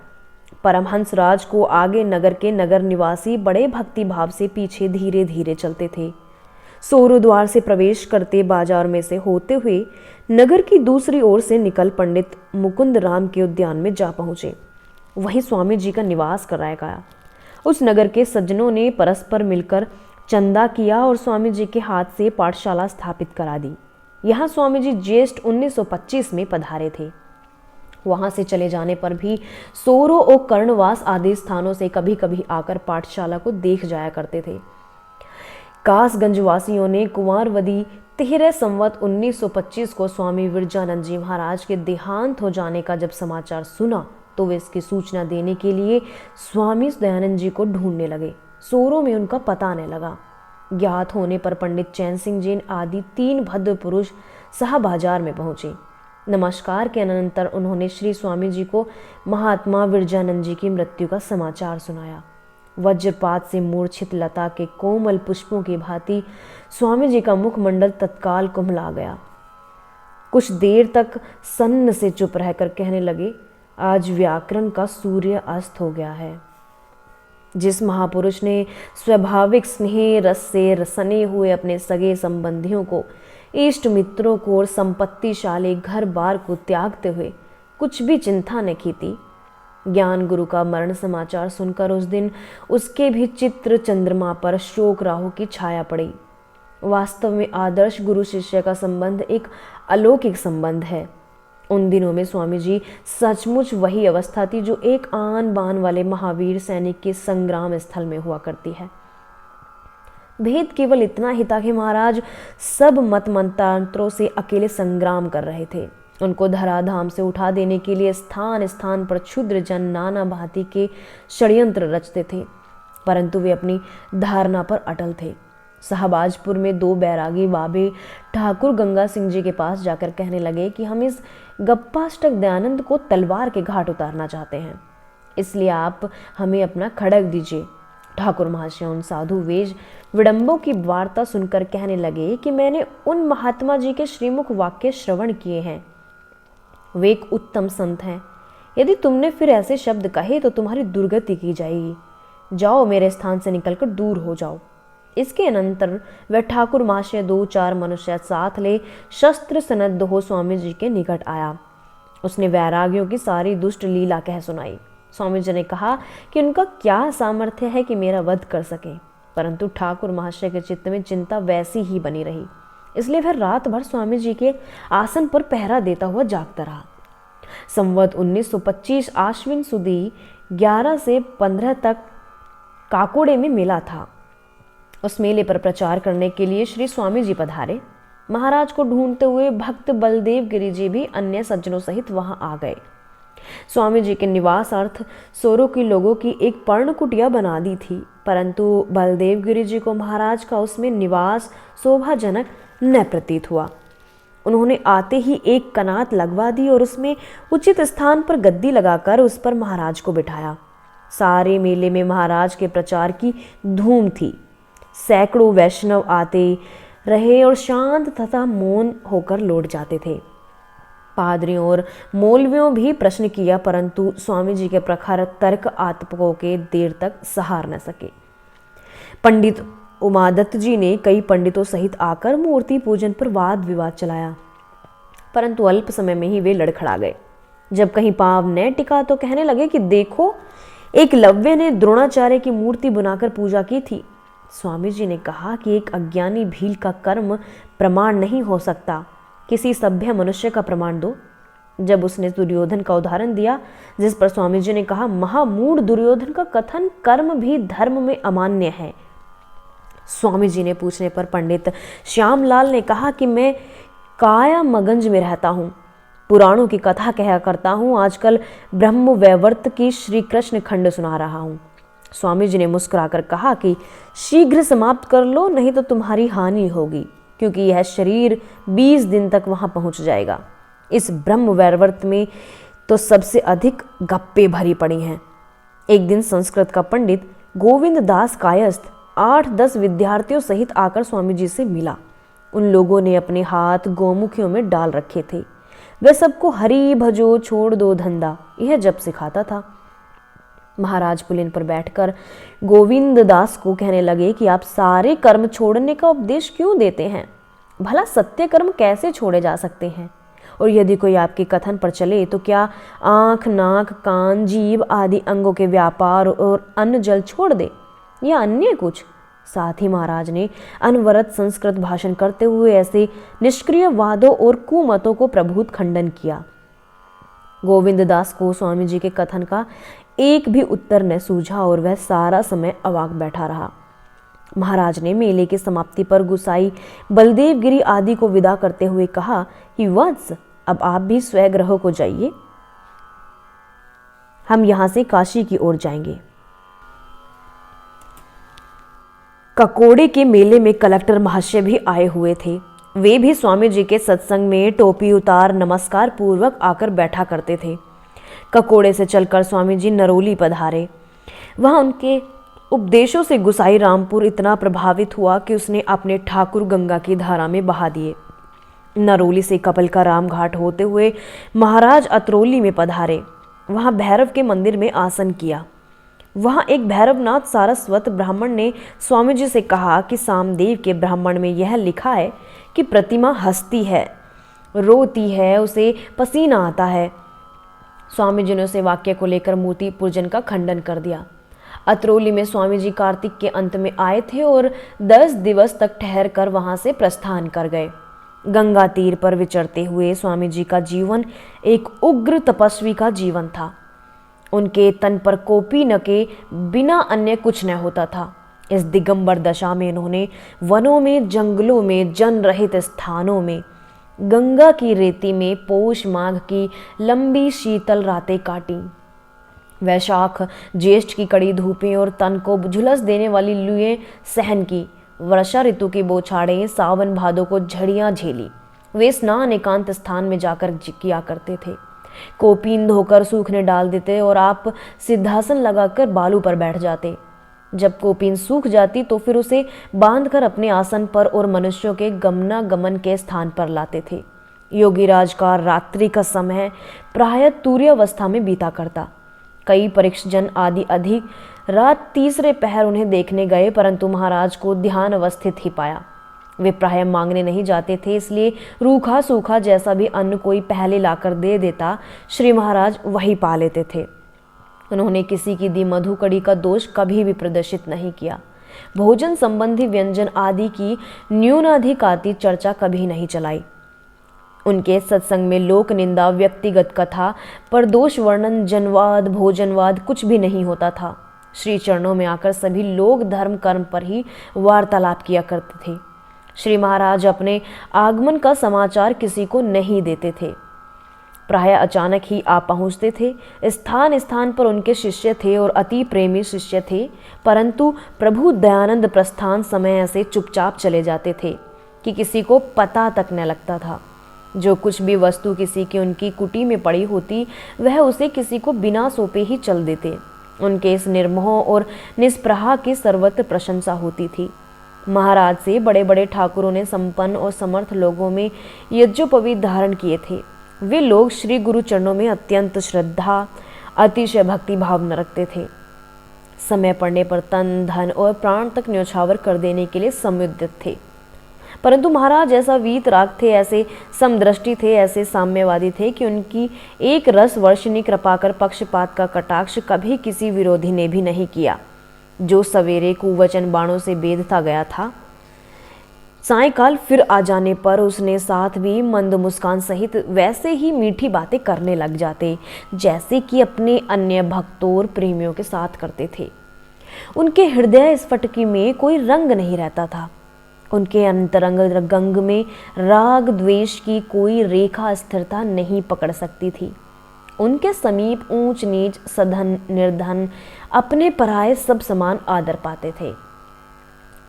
परमहंस राज को आगे नगर के नगर निवासी बड़े भक्ति भाव से पीछे धीरे धीरे चलते थे। सोरो द्वार से प्रवेश करते बाजार में से होते हुए नगर की दूसरी ओर से निकल पंडित मुकुंद राम के उद्यान में जा पहुंचे। वहीं स्वामी जी का निवास कराया गया। उस नगर के सज्जनों ने परस्पर मिलकर चंदा किया और स्वामी जी के हाथ से पाठशाला स्थापित करा दी। यहाँ स्वामी जी ज्येष्ठ 1925 में पधारे थे। वहां से चले जाने पर भी सोरो और कर्णवास आदि स्थानों से कभी कभी आकर पाठशाला को देख जाया करते थे। कासगंज वासियों ने कुंवारवदी 13 संवत 1925 को स्वामी विरजानंद जी महाराज के देहांत हो जाने का जब समाचार सुना तो वे इसकी सूचना देने के लिए स्वामी दयानंद जी को ढूंढने लगे। सोरों में उनका पता आने लगा। ज्ञात होने पर पंडित चैन सिंह जैन आदि 3 भद्र पुरुष बाजार में पहुंचे। नमस्कार के अनंतर उन्होंने श्री स्वामी जी को महात्मा विरजानंद जी की मृत्यु का समाचार सुनाया। वज्रपात से मूर्छित लता के कोमल पुष्पों की भांति स्वामी जी का मुखमंडल तत्काल कुम्हला गया। कुछ देर तक सन्न से चुप रहकर कहने लगे, आज व्याकरण का सूर्य अस्त हो गया है। जिस महापुरुष ने स्वाभाविक स्नेह रस से रसने हुए अपने सगे संबंधियों को, इष्ट मित्रों को और संपत्तिशाली घर बार को त्यागते हुए कुछ भी चिंता न की थी, ज्ञान गुरु का मरण समाचार सुनकर उस दिन उसके भी चित्र चंद्रमा पर शोक राहु की छाया पड़ी। वास्तव में आदर्श गुरु शिष्य का संबंध एक अलौकिक संबंध है। उन दिनों में स्वामी जी सचमुच वही अवस्था थी जो एक आन बान वाले महावीर सैनिक के संग्राम स्थल में हुआ करती है। भेद केवल इतना ही था कि महाराज सब मत मंत्रांतरों से अकेले संग्राम कर रहे थे। उनको धराधाम से उठा देने के लिए स्थान स्थान पर क्षुद्र जन नाना भांति के षड्यंत्र रचते थे, परंतु वे अपनी धारणा पर अटल थे। शाहबाजपुर में 2 बैरागी बाबे ठाकुर गंगा सिंह जी के पास जाकर कहने लगे कि हम इस गप्पाष्टक दयानंद को तलवार के घाट उतारना चाहते हैं, इसलिए आप हमें अपना खड़ग दीजिए। ठाकुर महाशय उन साधु वेश विडंबों की वार्ता सुनकर कहने लगे कि मैंने उन महात्मा जी के श्रीमुख वाक्य श्रवण किए हैं, वे एक उत्तम संत हैं। यदि तुमने फिर ऐसे शब्द कहे तो तुम्हारी दुर्गति की जाएगी। जाओ, मेरे स्थान से निकलकर दूर हो जाओ। इसके अनंतर वह ठाकुर महाशय 2-4 मनुष्य साथ ले शस्त्र सनद्ध हो स्वामी जी के निकट आया। उसने वैरागियों की सारी दुष्ट लीला कह सुनाई। स्वामी जी ने कहा कि उनका क्या सामर्थ्य है कि मेरा वध कर सके, परंतु ठाकुर महाशय के चित्त में चिंता वैसी ही बनी रही, इसलिए वह रात भर स्वामी जी के आसन पर पहरा देता हुआ जागता रहा। संवत 1925 आश्विन सुदी 11 से 15 तक काकोड़े में मेला था। उस मेले पर प्रचार करने के लिए श्री स्वामी जी पधारे। महाराज को ढूंढते हुए भक्त बलदेव गिरी जी भी अन्य सज्जनों सहित वहां आ गए। स्वामी जी के निवास अर्थ सोरो की लोगों की एक पर्ण कुटिया बना दी थी, परंतु बलदेव गिरी जी को महाराज का उसमें निवास शोभाजनक न प्रतीत हुआ। उन्होंने आते ही एक कनात लगवा दी और उसमें उचित स्थान पर गद्दी लगाकर उस पर महाराज को बिठाया। सारे मेले में महाराज के प्रचार की धूम थी। सैकड़ों वैष्णव आते रहे और शांत तथा मौन होकर लौट जाते थे। पादरियों और मौलवियों भी प्रश्न किया, परंतु स्वामी जी के प्रखर तर्क आतपकों के देर तक सहार न सके। पंडित उमादत्त जी ने कई पंडितों सहित आकर मूर्ति पूजन पर वाद विवाद चलाया, परंतु अल्प समय में ही वे लड़खड़ा गए। जब कहीं पांव न टिका तो कहने लगे कि देखो, एकलव्य ने द्रोणाचार्य की मूर्ति बनाकर पूजा की थी। स्वामी जी ने कहा कि एक अज्ञानी भील का कर्म प्रमाण नहीं हो सकता, किसी सभ्य मनुष्य का प्रमाण दो। जब उसने दुर्योधन का उदाहरण दिया, जिस पर स्वामी जी ने कहा, महामूढ़ दुर्योधन का कथन कर्म भी धर्म में अमान्य है। स्वामी जी ने पूछने पर पंडित श्यामलाल ने कहा कि मैं काया मगंज में रहता हूँ, पुराणों की कथा कहा करता हूँ, आजकल ब्रह्म वैवर्त की श्री कृष्ण खंड सुना रहा हूँ। स्वामी जी ने मुस्कुराकर कहा कि शीघ्र समाप्त कर लो, नहीं तो तुम्हारी हानि होगी, क्योंकि यह शरीर 20 दिन तक वहां पहुंच जाएगा। इस ब्रह्म वैवर्त में तो सबसे अधिक गप्पे भरी पड़ी हैं। एक दिन संस्कृत का पंडित गोविंद दास कायस्थ 8-10 विद्यार्थियों सहित आकर स्वामी जी से मिला। उन लोगों ने अपने हाथ गोमुखियों में डाल रखे थे। वह सबको हरि भजो छोड़ दो धंधा यह जप सिखाता था। महाराज पुलिन पर बैठकर गोविंद दास को कहने लगे कि आप सारे कर्म छोड़ने का उपदेश क्यों देते हैं? भला सत्य कर्म कैसे छोड़े जा सकते हैं? और यदि कोई आपके कथन पर चले तो क्या आँख, नाक, कान, जीभ आदि अंगों के व्यापार और अन्न जल छोड़ दे या अन्य कुछ? साथ ही महाराज ने अनवरत संस्कृत भाषण करते हुए ऐसे निष्क्रिय वादों और कुमतों को प्रभुत खंडन किया। गोविंद दास को स्वामी जी के कथन का एक भी उत्तर न सूझा और वह सारा समय अवाक बैठा रहा। महाराज ने मेले की समाप्ति पर गुसाई बलदेव गिरी आदि को विदा करते हुए कहा कि वत्स, अब आप भी स्वगृह को जाइए, हम यहां से काशी की ओर जाएंगे। ककोड़े के मेले में कलेक्टर महाशय भी आए हुए थे। वे भी स्वामी जी के सत्संग में टोपी उतार नमस्कार पूर्वक आकर बैठा करते थे। ककोड़े से चलकर स्वामी जी नरोली पधारे। वहां उनके उपदेशों से गुसाई रामपुर इतना प्रभावित हुआ कि उसने अपने ठाकुर गंगा की धारा में बहा दिए। नरोली से कपिल का राम घाट होते हुए महाराज अतरौली में पधारे। वहां भैरव के मंदिर में आसन किया। वहां एक भैरवनाथ सारस्वत ब्राह्मण ने स्वामी जी से कहा कि सामदेव के ब्राह्मण में यह लिखा है कि प्रतिमा हंसती है, रोती है, उसे पसीना आता है। स्वामी जी ने उसे वाक्य को लेकर मूर्ति पूजन का खंडन कर दिया। अतरौली में स्वामी जी कार्तिक के अंत में आए थे और 10 दिवस तक ठहर कर वहां से प्रस्थान कर गए। गंगा तीर पर विचरते हुए स्वामी जी का जीवन एक उग्र तपस्वी का जीवन था। उनके तन पर कोपी न के बिना अन्य कुछ न होता था। इस दिगंबर दशा में इन्होंने वनों में, जंगलों में, जन रहित स्थानों में, गंगा की रेती में पौष माघ की लंबी शीतल रातें काटी। वैशाख ज्येष्ठ की कड़ी धूपें और तन को झुलस देने वाली लुएं सहन की। वर्षा ऋतु की बौछारें, सावन भादों को झड़ियां झेली। वे स्नान एकांत स्थान में जाकर किया करते थे। कोपीन धोकर सूखने डाल देते और आप सिद्धासन लगाकर बालू पर बैठ जाते। जब कोपीन सूख जाती तो फिर उसे बांधकर अपने आसन पर और मनुष्यों के गमनागमन के स्थान पर लाते थे। योगीराज का रात्रि का समय प्रायः तुर्यावस्था में बीता करता। कई परीक्षजन आदि अधिक रात तीसरे पहर उन्हें देखने गए, परंतु महाराज को ध्यान अवस्थित ही पाया। वे प्रायः मांगने नहीं जाते थे, इसलिए रूखा सूखा जैसा भी अन्न कोई पहले लाकर दे देता, श्री महाराज वही पा लेते थे। उन्होंने किसी की दी मधुकड़ी का दोष कभी भी प्रदर्शित नहीं किया। भोजन संबंधी व्यंजन आदि की न्यूनाधिकाती चर्चा कभी नहीं चलाई। उनके सत्संग में लोक निंदा, व्यक्तिगत कथा, परदोष वर्णन, जनवाद, भोजनवाद कुछ भी नहीं होता था। श्री चरणों में आकर सभी लोग धर्म कर्म पर ही वार्तालाप किया करते थे। श्री महाराज अपने आगमन का समाचार किसी को नहीं देते थे। प्राय अचानक ही आ पहुँचते थे। स्थान स्थान पर उनके शिष्य थे और अति प्रेमी शिष्य थे, परंतु प्रभु दयानंद प्रस्थान समय ऐसे चुपचाप चले जाते थे कि किसी को पता तक न लगता था। जो कुछ भी वस्तु किसी की उनकी कुटी में पड़ी होती, वह उसे किसी को बिना सौंपे ही चल देते। उनके इस निर्मोह और निष्प्रहा की सर्वत्र प्रशंसा होती थी। महाराज से बड़े बड़े ठाकुरों ने संपन्न और समर्थ लोगों में यज्ञोपवीत धारण किए थे। वे लोग श्री गुरु चरणों में अत्यंत श्रद्धा, अतिशय भक्ति भाव रखते थे। समय पड़ने पर तन, धन और प्राण तक न्यौछावर कर देने के लिए समुद्यत थे। परंतु महाराज ऐसा वीतराग थे, ऐसे समदृष्टि थे, ऐसे साम्यवादी थे कि उनकी एक रस वर्षिणी कृपा कर पक्षपात का कटाक्ष कभी किसी विरोधी ने भी नहीं किया। जो सवेरे कुवचन बाणों से बेधता गया था, सायंकाल फिर आ जाने पर उसने साथ भी मंद मुस्कान सहित वैसे ही मीठी बातें करने लग जाते जैसे कि अपने अन्य भक्तों और प्रेमियों के साथ करते थे। उनके हृदय स्फटिकी में कोई रंग नहीं रहता था। उनके अंतरंग गंग में राग द्वेष की कोई रेखा स्थिरता नहीं पकड़ सकती थी। उनके समीप ऊंच नीच, सधन निर्धन, अपने पराये सब समान आदर पाते थे।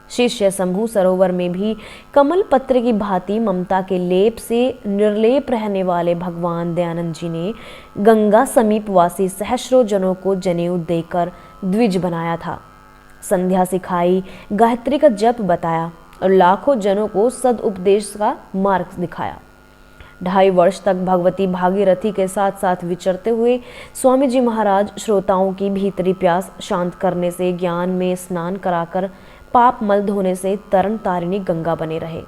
शिष्य समूह सरोवर में भी कमल पत्र की भांति ममता के लेप से निर्लेप रहने वाले भगवान दयानंद जी ने गंगा समीपवासी सहस्रों जनों को जनेऊ देकर द्विज बनाया था। संध्या सिखाई, गायत्री का जप बताया और लाखों जनों को सदुपदेश का मार्ग दिखाया। 2.5 वर्ष तक भगवती भागीरथी के साथ साथ विचरते हुए स्वामी जी महाराज श्रोताओं की भीतरी प्यास शांत करने से, ज्ञान में स्नान कराकर पाप मल धोने से तरन तारिणी गंगा बने रहे।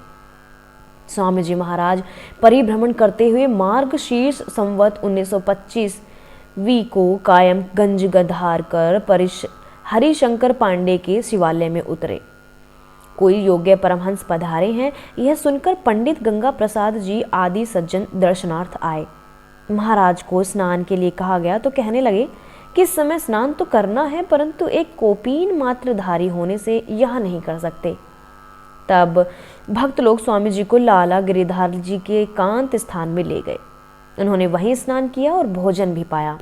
स्वामी जी महाराज परिभ्रमण करते हुए मार्गशीर्ष संवत 1925 को कायम गंज गधार कर हरिशंकर पांडे के शिवालय में उतरे। कोई योग्य परमहंस पधारे हैं, यह सुनकर पंडित गंगा प्रसाद जी आदि सज्जन दर्शनार्थ आए। महाराज को स्नान के लिए कहा गया तो कहने लगे कि इस समय स्नान तो करना है, परंतु एक कोपीन मात्र धारी होने से यह नहीं कर सकते। तब भक्त लोग स्वामी जी को लाला गिरिधार जी के एकांत स्थान में ले गए। उन्होंने वहीं स्नान किया और भोजन भी पाया।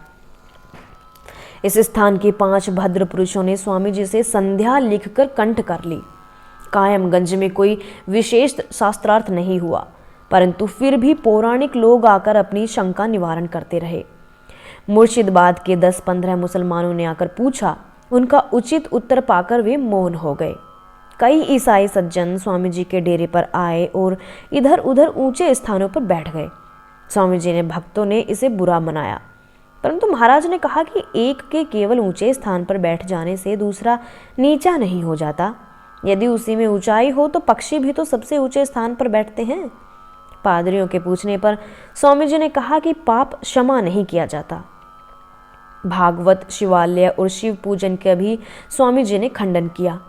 इस स्थान के 5 भद्र पुरुषों ने स्वामी जी से संध्या लिखकर कंठ कर ली। कायमगंज में कोई विशेष शास्त्रार्थ नहीं हुआ, परंतु फिर भी पौराणिक लोग आकर अपनी शंका निवारण करते रहे। मुर्शिदाबाद के 10-15 मुसलमानों ने आकर पूछा। उनका उचित उत्तर पाकर वे मौन हो गए। कई ईसाई सज्जन स्वामी जी के डेरे पर आए और इधर उधर ऊंचे स्थानों पर बैठ गए। स्वामी जी ने भक्तों ने इसे बुरा मनाया, परंतु महाराज ने कहा कि एक के केवल ऊंचे स्थान पर बैठ जाने से दूसरा नीचा नहीं हो जाता। यदि उसी में ऊंचाई हो तो पक्षी भी तो सबसे ऊंचे स्थान पर बैठते हैं। पादरियों के पूछने पर स्वामी जी ने कहा कि पाप क्षमा नहीं किया जाता। भागवत, शिवालय और शिव पूजन का भी स्वामी जी ने खंडन किया।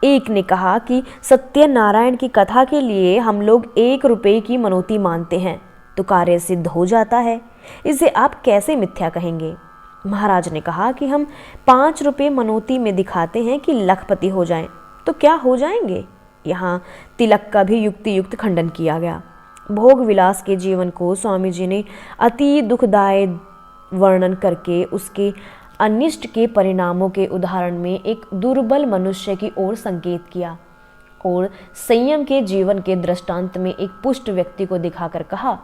एक ने कहा कि सत्यनारायण की कथा के लिए हम लोग 1 रुपये की मनौती मानते हैं तो कार्य सिद्ध हो जाता है, इसे आप कैसे मिथ्या कहेंगे। महाराज ने कहा कि हम 5 रुपये मनौती में दिखाते हैं कि लखपति हो जाएं, तो क्या हो जाएंगे। यहाँ तिलक का भी युक्ति युक्त खंडन किया गया। भोग विलास के जीवन को स्वामी जी ने अति दुखदायी वर्णन करके उसके अनिष्ट के परिणामों के उदाहरण में एक दुर्बल मनुष्य की ओर संकेत किया और संयम के जीवन के दृष्टांत में एक पुष्ट व्यक्ति को दिखाकर कहा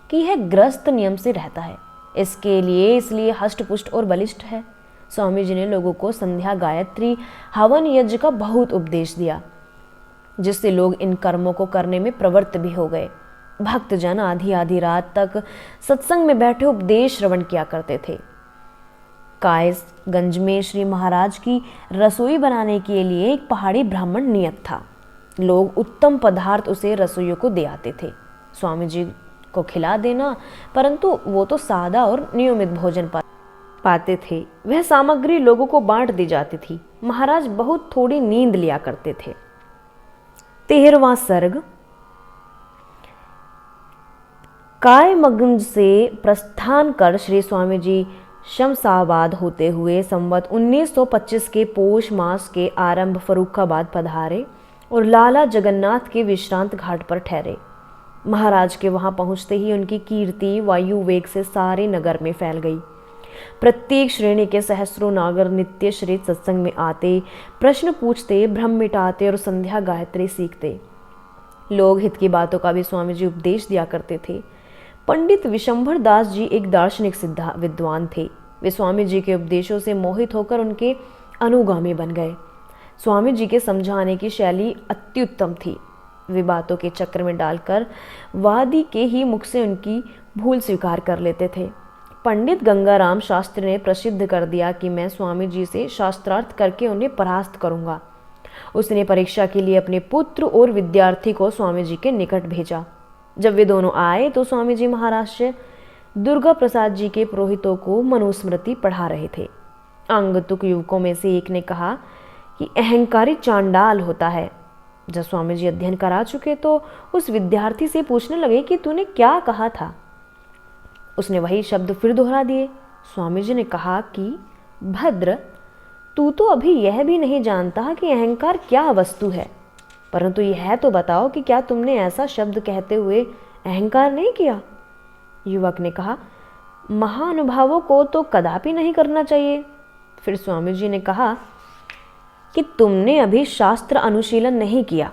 कि यह ग्रस्त नियम से रहता है, इसलिए हष्टपुष्ट और बलिष्ठ है। स्वामी जी ने लोगों को संध्या, गायत्री, हवन यज्ञ का बहुत उपदेश दिया, जिससे लोग इन कर्मों को करने में प्रवृत्त भी हो गए। भक्तजन आधी आधी रात तक सत्संग में बैठे उपदेश श्रवण किया करते थे। कायसगंज में श्री महाराज की रसोई बनाने के लिए एक पहाड़ी ब्राह्मण नियत था। लोग उत्तम पदार्थ उसे रसोइयों को दे आते थे स्वामी जी को खिला देना, परंतु वो तो सादा और नियमित भोजन पाते थे। वह सामग्री लोगों को बांट दी जाती थी। महाराज बहुत थोड़ी नींद लिया करते थे। 13वां सर्ग। कायमगंज से प्रस्थान कर श्री स्वामी जी शमशाबाद होते हुए संवत 1925 के पोष मास के आरंभ फर्रुखाबाद पधारे और लाला जगन्नाथ के विश्रांत घाट पर ठहरे। महाराज के वहां पहुंचते ही उनकी कीर्ति वायु वेग से सारे नगर में फैल गई। प्रत्येक श्रेणी के सहस्रों नागर नित्य श्री सत्संग में आते, प्रश्न पूछते, भ्रम मिटाते और संध्या गायत्री सीखते। लोग हित की बातों का भी स्वामी जी उपदेश दिया करते थे। पंडित विशंभर दास जी एक दार्शनिक सिद्धा विद्वान थे। वे स्वामी जी के उपदेशों से मोहित होकर उनके अनुगामी बन गए। स्वामी जी के समझाने की शैली अत्युत्तम थी। वे बातों के चक्र में डालकर वादी के ही मुख से उनकी भूल स्वीकार कर लेते थे। पंडित गंगाराम शास्त्री ने प्रसिद्ध कर दिया कि मैं स्वामी जी से शास्त्रार्थ करके उन्हें परास्त करूंगा। उसने परीक्षा के लिए अपने पुत्र और विद्यार्थी को स्वामी जी के निकट भेजा। जब वे दोनों आए तो स्वामी जी महाराज से दुर्गा प्रसाद जी के पुरोहितों को मनुस्मृति पढ़ा रहे थे। आगंतुक युवकों में से एक ने कहा कि अहंकारी चांडाल होता है। जब स्वामी जी अध्ययन करा चुके तो उस विद्यार्थी से पूछने लगे कि तूने क्या कहा था। उसने वही शब्द फिर दोहरा दिए। स्वामी जी ने कहा कि भद्र, तू तो अभी यह भी नहीं जानता कि अहंकार क्या वस्तु है, परंतु यह तो बताओ कि क्या तुमने ऐसा शब्द कहते हुए अहंकार नहीं किया। युवक ने कहा, महानुभावों को तो कदापि नहीं करना चाहिए। फिर स्वामी जी ने कहा कि तुमने अभी शास्त्र अनुशीलन नहीं किया,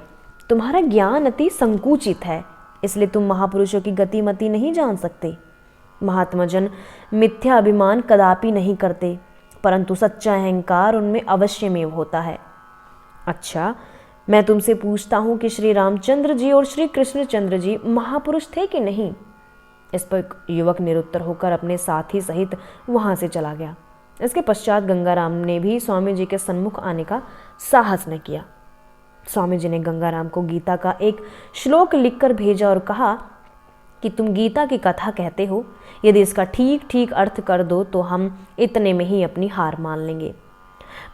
तुम्हारा ज्ञान अति संकुचित है, इसलिए तुम महापुरुषों की गतिमति नहीं जान सकते। महात्मा जन मिथ्या अभिमान कदापि नहीं करते, परंतु सच्चा अहंकार उनमें अवश्यमेव होता है। अच्छा, मैं तुमसे पूछता हूं कि श्री रामचंद्र जी और श्री कृष्णचंद्र जी महापुरुष थे कि नहीं। इस पर युवक निरुत्तर होकर अपने साथी सहित वहां से चला गया। इसके पश्चात गंगाराम ने भी स्वामी जी के सन्मुख आने का साहस न किया। स्वामी जी ने गंगाराम को गीता का एक श्लोक लिखकर भेजा और कहा कि तुम गीता की कथा कहते हो, यदि इसका ठीक ठीक अर्थ कर दो तो हम इतने में ही अपनी हार मान लेंगे।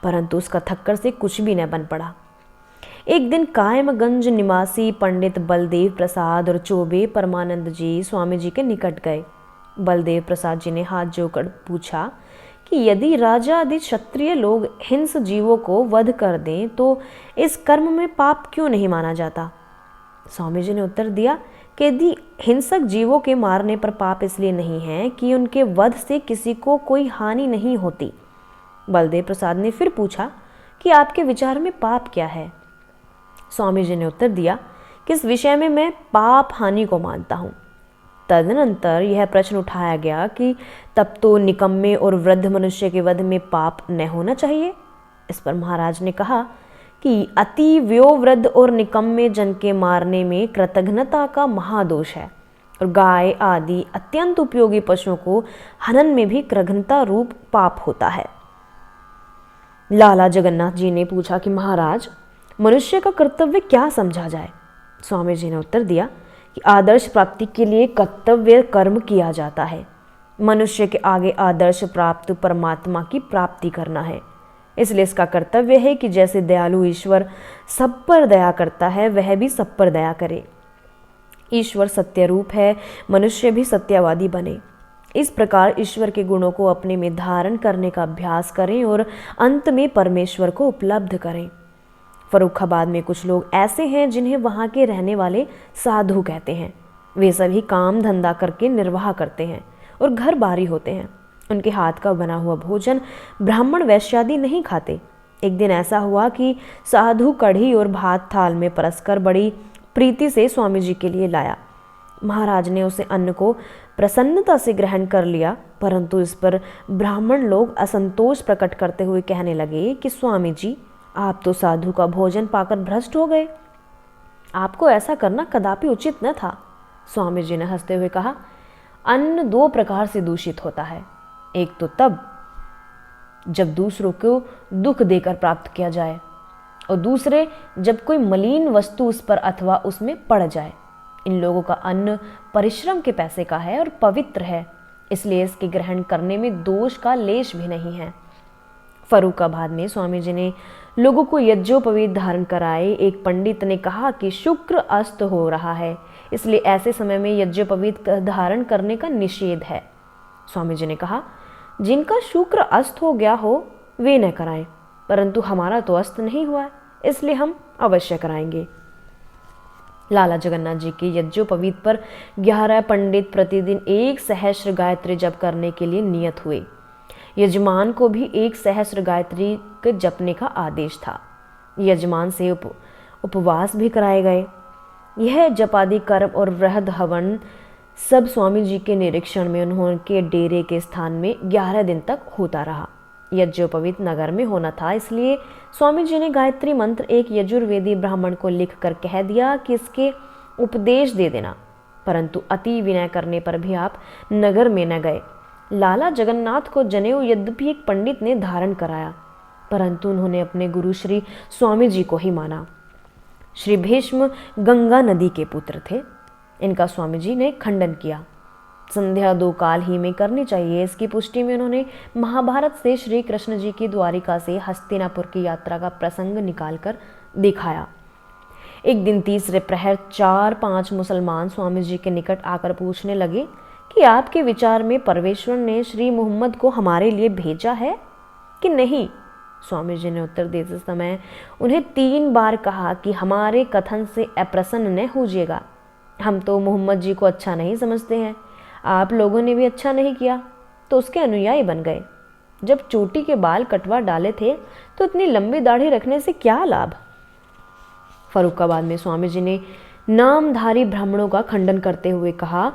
परंतु उसका थक्कर से कुछ भी न बन पड़ा। एक दिन कायमगंज निवासी पंडित बलदेव प्रसाद और चौबे परमानंद जी स्वामी जी के निकट गए। बलदेव प्रसाद जी ने हाथ जोड़कर पूछा कि यदि राजा आदि क्षत्रिय लोग हिंस जीवों को वध कर दें तो इस कर्म में पाप क्यों नहीं माना जाता। स्वामी जी ने उत्तर दिया कि यदि हिंसक जीवों के मारने पर पाप इसलिए नहीं है कि उनके वध से किसी को कोई हानि नहीं होती। बलदेव प्रसाद ने फिर पूछा कि आपके विचार में पाप क्या है। स्वामी जी ने उत्तर दिया कि इस विषय में मैं पाप हानि को मानता हूँ। तदनंतर यह प्रश्न उठाया गया कि तब तो निकम्मे और वृद्ध मनुष्य के वध में पाप न होना चाहिए। इस पर महाराज ने कहा कि अति वयोवृद्ध और निकम्मे जन के मारने में कृतघ्नता का महादोष है और गाय आदि अत्यंत उपयोगी पशुओं को हनन में भी कृतघ्नता रूप पाप होता है। लाला जगन्नाथ जी ने पूछा कि महाराज, मनुष्य का कर्तव्य क्या समझा जाए। स्वामी जी ने उत्तर दिया कि आदर्श प्राप्ति के लिए कर्तव्य कर्म किया जाता है। मनुष्य के आगे आदर्श प्राप्त परमात्मा की प्राप्ति करना है। इसलिए इसका कर्तव्य है कि जैसे दयालु ईश्वर सब पर दया करता है, वह भी सब पर दया करे। ईश्वर सत्य रूप है, मनुष्य भी सत्यवादी बने। इस प्रकार ईश्वर के गुणों को अपने में धारण करने का अभ्यास करें और अंत में परमेश्वर को उपलब्ध करें। फर्रुखाबाद में कुछ लोग ऐसे हैं जिन्हें वहाँ के रहने वाले साधु कहते हैं। वे सभी काम धंधा करके निर्वाह करते हैं और घर बारी होते हैं। उनके हाथ का बना हुआ भोजन ब्राह्मण वैश्यादि नहीं खाते। एक दिन ऐसा हुआ कि साधु कढ़ी और भात थाल में परसकर बड़ी प्रीति से स्वामी जी के लिए लाया। महाराज ने उसे अन्न को प्रसन्नता से ग्रहण कर लिया, परंतु इस पर ब्राह्मण लोग असंतोष प्रकट करते हुए कहने लगे कि स्वामी जी, आप तो साधु का भोजन पाकर भ्रष्ट हो गए। आपको ऐसा करना कदापि उचित न था। स्वामी जी ने हंसते हुए कहा, अन्न दो प्रकार से दूषित होता है। एक तो तब जब दूसरों को दुख देकर प्राप्त किया जाए, और दूसरे जब कोई मलिन वस्तु उस पर अथवा उसमें पड़ जाए। इन लोगों का अन्न परिश्रम के पैसे का है और पवित्र है, इसलिए इसके ग्रहण करने में दोष का लेश भी नहीं है। फर्रुखाबाद में स्वामी जी ने लोगों को यज्ञोपवीत धारण कराए। एक पंडित ने कहा कि शुक्र अस्त हो रहा है, इसलिए ऐसे समय में यज्ञोपवीत धारण करने का निषेध है। स्वामी जी ने कहा, जिनका शुक्र अस्त हो गया हो वे न कराएं, परंतु हमारा तो अस्त नहीं हुआ है, इसलिए हम अवश्य कराएंगे। लाला जगन्नाथ जी के यज्ञोपवीत पर 11 पंडित प्रतिदिन 1 सहस्र गायत्री जप करने के लिए नियत हुए। यजमान को भी 1 सहस्र गायत्री के जपने का आदेश था। यजमान से उपवास भी कराए गए। यह जपादि कर्म और वृहद हवन सब स्वामी जी के निरीक्षण में उन्होंने डेरे के स्थान में 11 दिन तक होता रहा। यज्ञोपवीत नगर में होना था, इसलिए स्वामी जी ने गायत्री मंत्र एक यजुर्वेदी ब्राह्मण को लिखकर कह दिया कि इसके उपदेश दे देना, परंतु अति विनय करने पर भी आप नगर में न गए। लाला जगन्नाथ को जनेऊ यद्यपि एक पंडित ने धारण कराया, परंतु उन्होंने अपने गुरु श्री स्वामी जी को ही माना। श्री भीष्म गंगा नदी के पुत्र थे। इनका स्वामी जी ने खंडन किया। संध्या 2 काल ही में करनी चाहिए, इसकी पुष्टि में उन्होंने महाभारत से श्री कृष्ण जी की द्वारिका से हस्तिनापुर की यात्रा का प्रसंग निकालकर दिखाया। एक दिन तीसरे प्रहर 4-5 मुसलमान स्वामी जी के निकट आकर पूछने लगे कि आपके विचार में परमेश्वर ने श्री मोहम्मद को हमारे लिए भेजा है कि नहीं। स्वामी जी ने उत्तर देते समय उन्हें 3 बार कहा कि हमारे कथन से अप्रसन्न न होजिएगा। हम तो मोहम्मद जी को अच्छा नहीं समझते हैं, आप लोगों ने भी अच्छा नहीं किया तो उसके अनुयायी बन गए। जब चोटी के बाल कटवा डाले थे तो इतनी लंबी दाढ़ी रखने से क्या लाभ। फरुखाबाद में स्वामी जी ने नामधारी ब्राह्मणों का खंडन करते हुए कहा,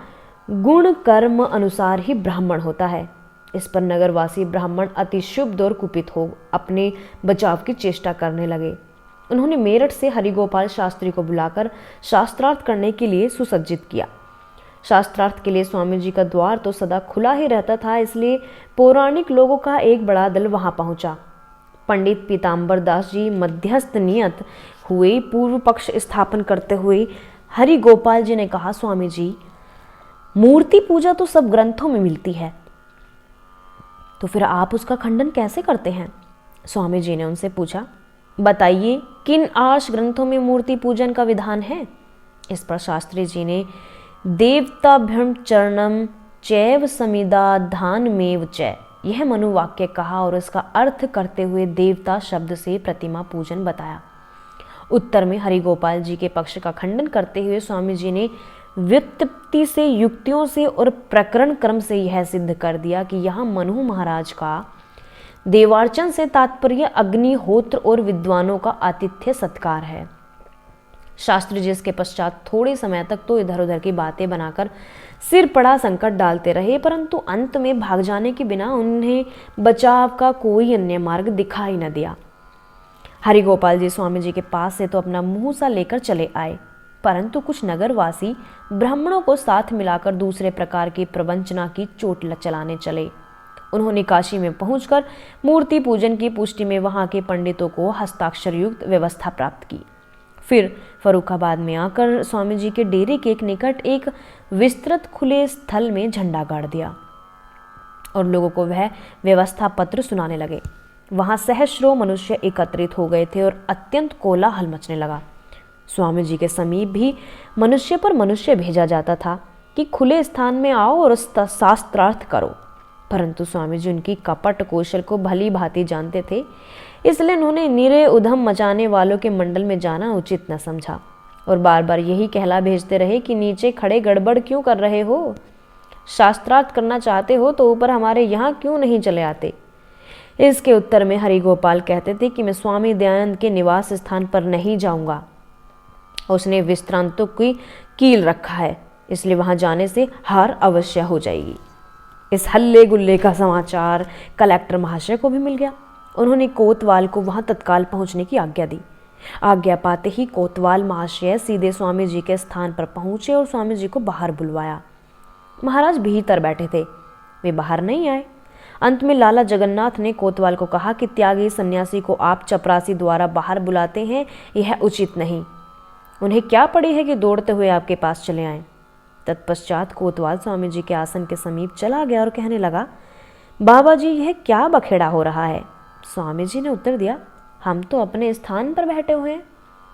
गुण कर्म अनुसार ही ब्राह्मण होता है। इस पर नगरवासी ब्राह्मण अति शुभ और कुपित हो अपने बचाव की चेष्टा करने लगे। उन्होंने मेरठ से हरिगोपाल शास्त्री को बुलाकर शास्त्रार्थ करने के लिए सुसज्जित किया। शास्त्रार्थ के लिए स्वामी जी का द्वार तो सदा खुला ही रहता था, इसलिए पौराणिक लोगों का एक बड़ा दल वहां पहुंचा। पंडित पीताम्बर दास जी मध्यस्थ नियत हुए। पूर्व पक्ष स्थापन करते हुए हरिगोपाल जी ने कहा, स्वामी जी मूर्ति पूजा तो सब ग्रंथों में मिलती है, तो फिर आप उसका खंडन कैसे करते हैं। स्वामी जी ने उनसे पूछा, बताइए किन आर्ष ग्रंथों में मूर्ति पूजन का विधान है। इस पर शास्त्री जी ने देवताभ्यम चरणम चैव समिदा धानमेव च यह मनुवाक्य कहा और इसका अर्थ करते हुए देवता शब्द से प्रतिमा पूजन बताया। उत्तर में हरिगोपाल जी के पक्ष का खंडन करते हुए स्वामी जी ने व्युत्पत्ति से, युक्तियों से और प्रकरण क्रम से यह सिद्ध कर दिया कि यहाँ मनु महाराज का देवार्चन से तात्पर्य अग्निहोत्र और विद्वानों का आतिथ्य सत्कार है। शास्त्री जी इसके पश्चात थोड़े समय तक तो इधर उधर की बातें बनाकर सिर पड़ा संकट डालते रहे, परंतु अंत में भाग जाने के बिना उन्हें बचाव का कोई अन्य मार्ग दिखाई न दिया। हरिगोपाल जी स्वामी जी के पास से तो अपना मुंह सा लेकर चले आए, परंतु कुछ नगरवासी ब्राह्मणों को साथ मिलाकर दूसरे प्रकार की प्रवंचना की चोट चलाने चले। उन्होंने काशी में पहुंचकर मूर्ति पूजन की पुष्टि में वहां के पंडितों को हस्ताक्षर युक्त व्यवस्था प्राप्त की। फिर फरुखाबाद में आकर स्वामी जी के डेरे के एक निकट एक विस्तृत खुले स्थल में झंडा गाड़ दिया और लोगों को वह व्यवस्था पत्र सुनाने लगे। वहां सहस्रों मनुष्य एकत्रित हो गए थे और अत्यंत कोलाहल मचने लगा। स्वामी जी के समीप भी मनुष्य पर मनुष्य भेजा जाता था कि खुले स्थान में आओ और शास्त्रार्थ करो, परंतु स्वामी जी उनकी कपट कौशल को भली भांति जानते थे, इसलिए उन्होंने निरे उधम मचाने वालों के मंडल में जाना उचित न समझा और बार बार यही कहला भेजते रहे कि नीचे खड़े गड़बड़ क्यों कर रहे हो, शास्त्रार्थ करना चाहते हो तो ऊपर हमारे यहाँ क्यों नहीं चले आते। इसके उत्तर में हरिगोपाल कहते थे कि मैं स्वामी दयानंद के निवास स्थान पर नहीं जाऊंगा, उसने विश्रांतों की कील रखा है, इसलिए वहां जाने से हार अवश्य हो जाएगी। इस हल्ले गुल्ले का समाचार कलेक्टर महाशय को भी मिल गया। उन्होंने कोतवाल को वहां तत्काल पहुंचने की आज्ञा दी। आज्ञा पाते ही कोतवाल महाशय सीधे स्वामी जी के स्थान पर पहुंचे और स्वामी जी को बाहर बुलवाया। महाराज भीतर बैठे थे, वे बाहर नहीं आए। अंत में लाला जगन्नाथ ने कोतवाल को कहा कि त्यागी सन्यासी को आप चपरासी द्वारा बाहर बुलाते हैं, यह उचित नहीं। उन्हें क्या पड़ी है कि दौड़ते हुए आपके पास चले आए। तत्पश्चात कोतवाल स्वामी जी के आसन के समीप चला गया और कहने लगा, बाबा जी यह क्या बखेड़ा हो रहा है। स्वामी जी ने उत्तर दिया, हम तो अपने स्थान पर बैठे हुए हैं,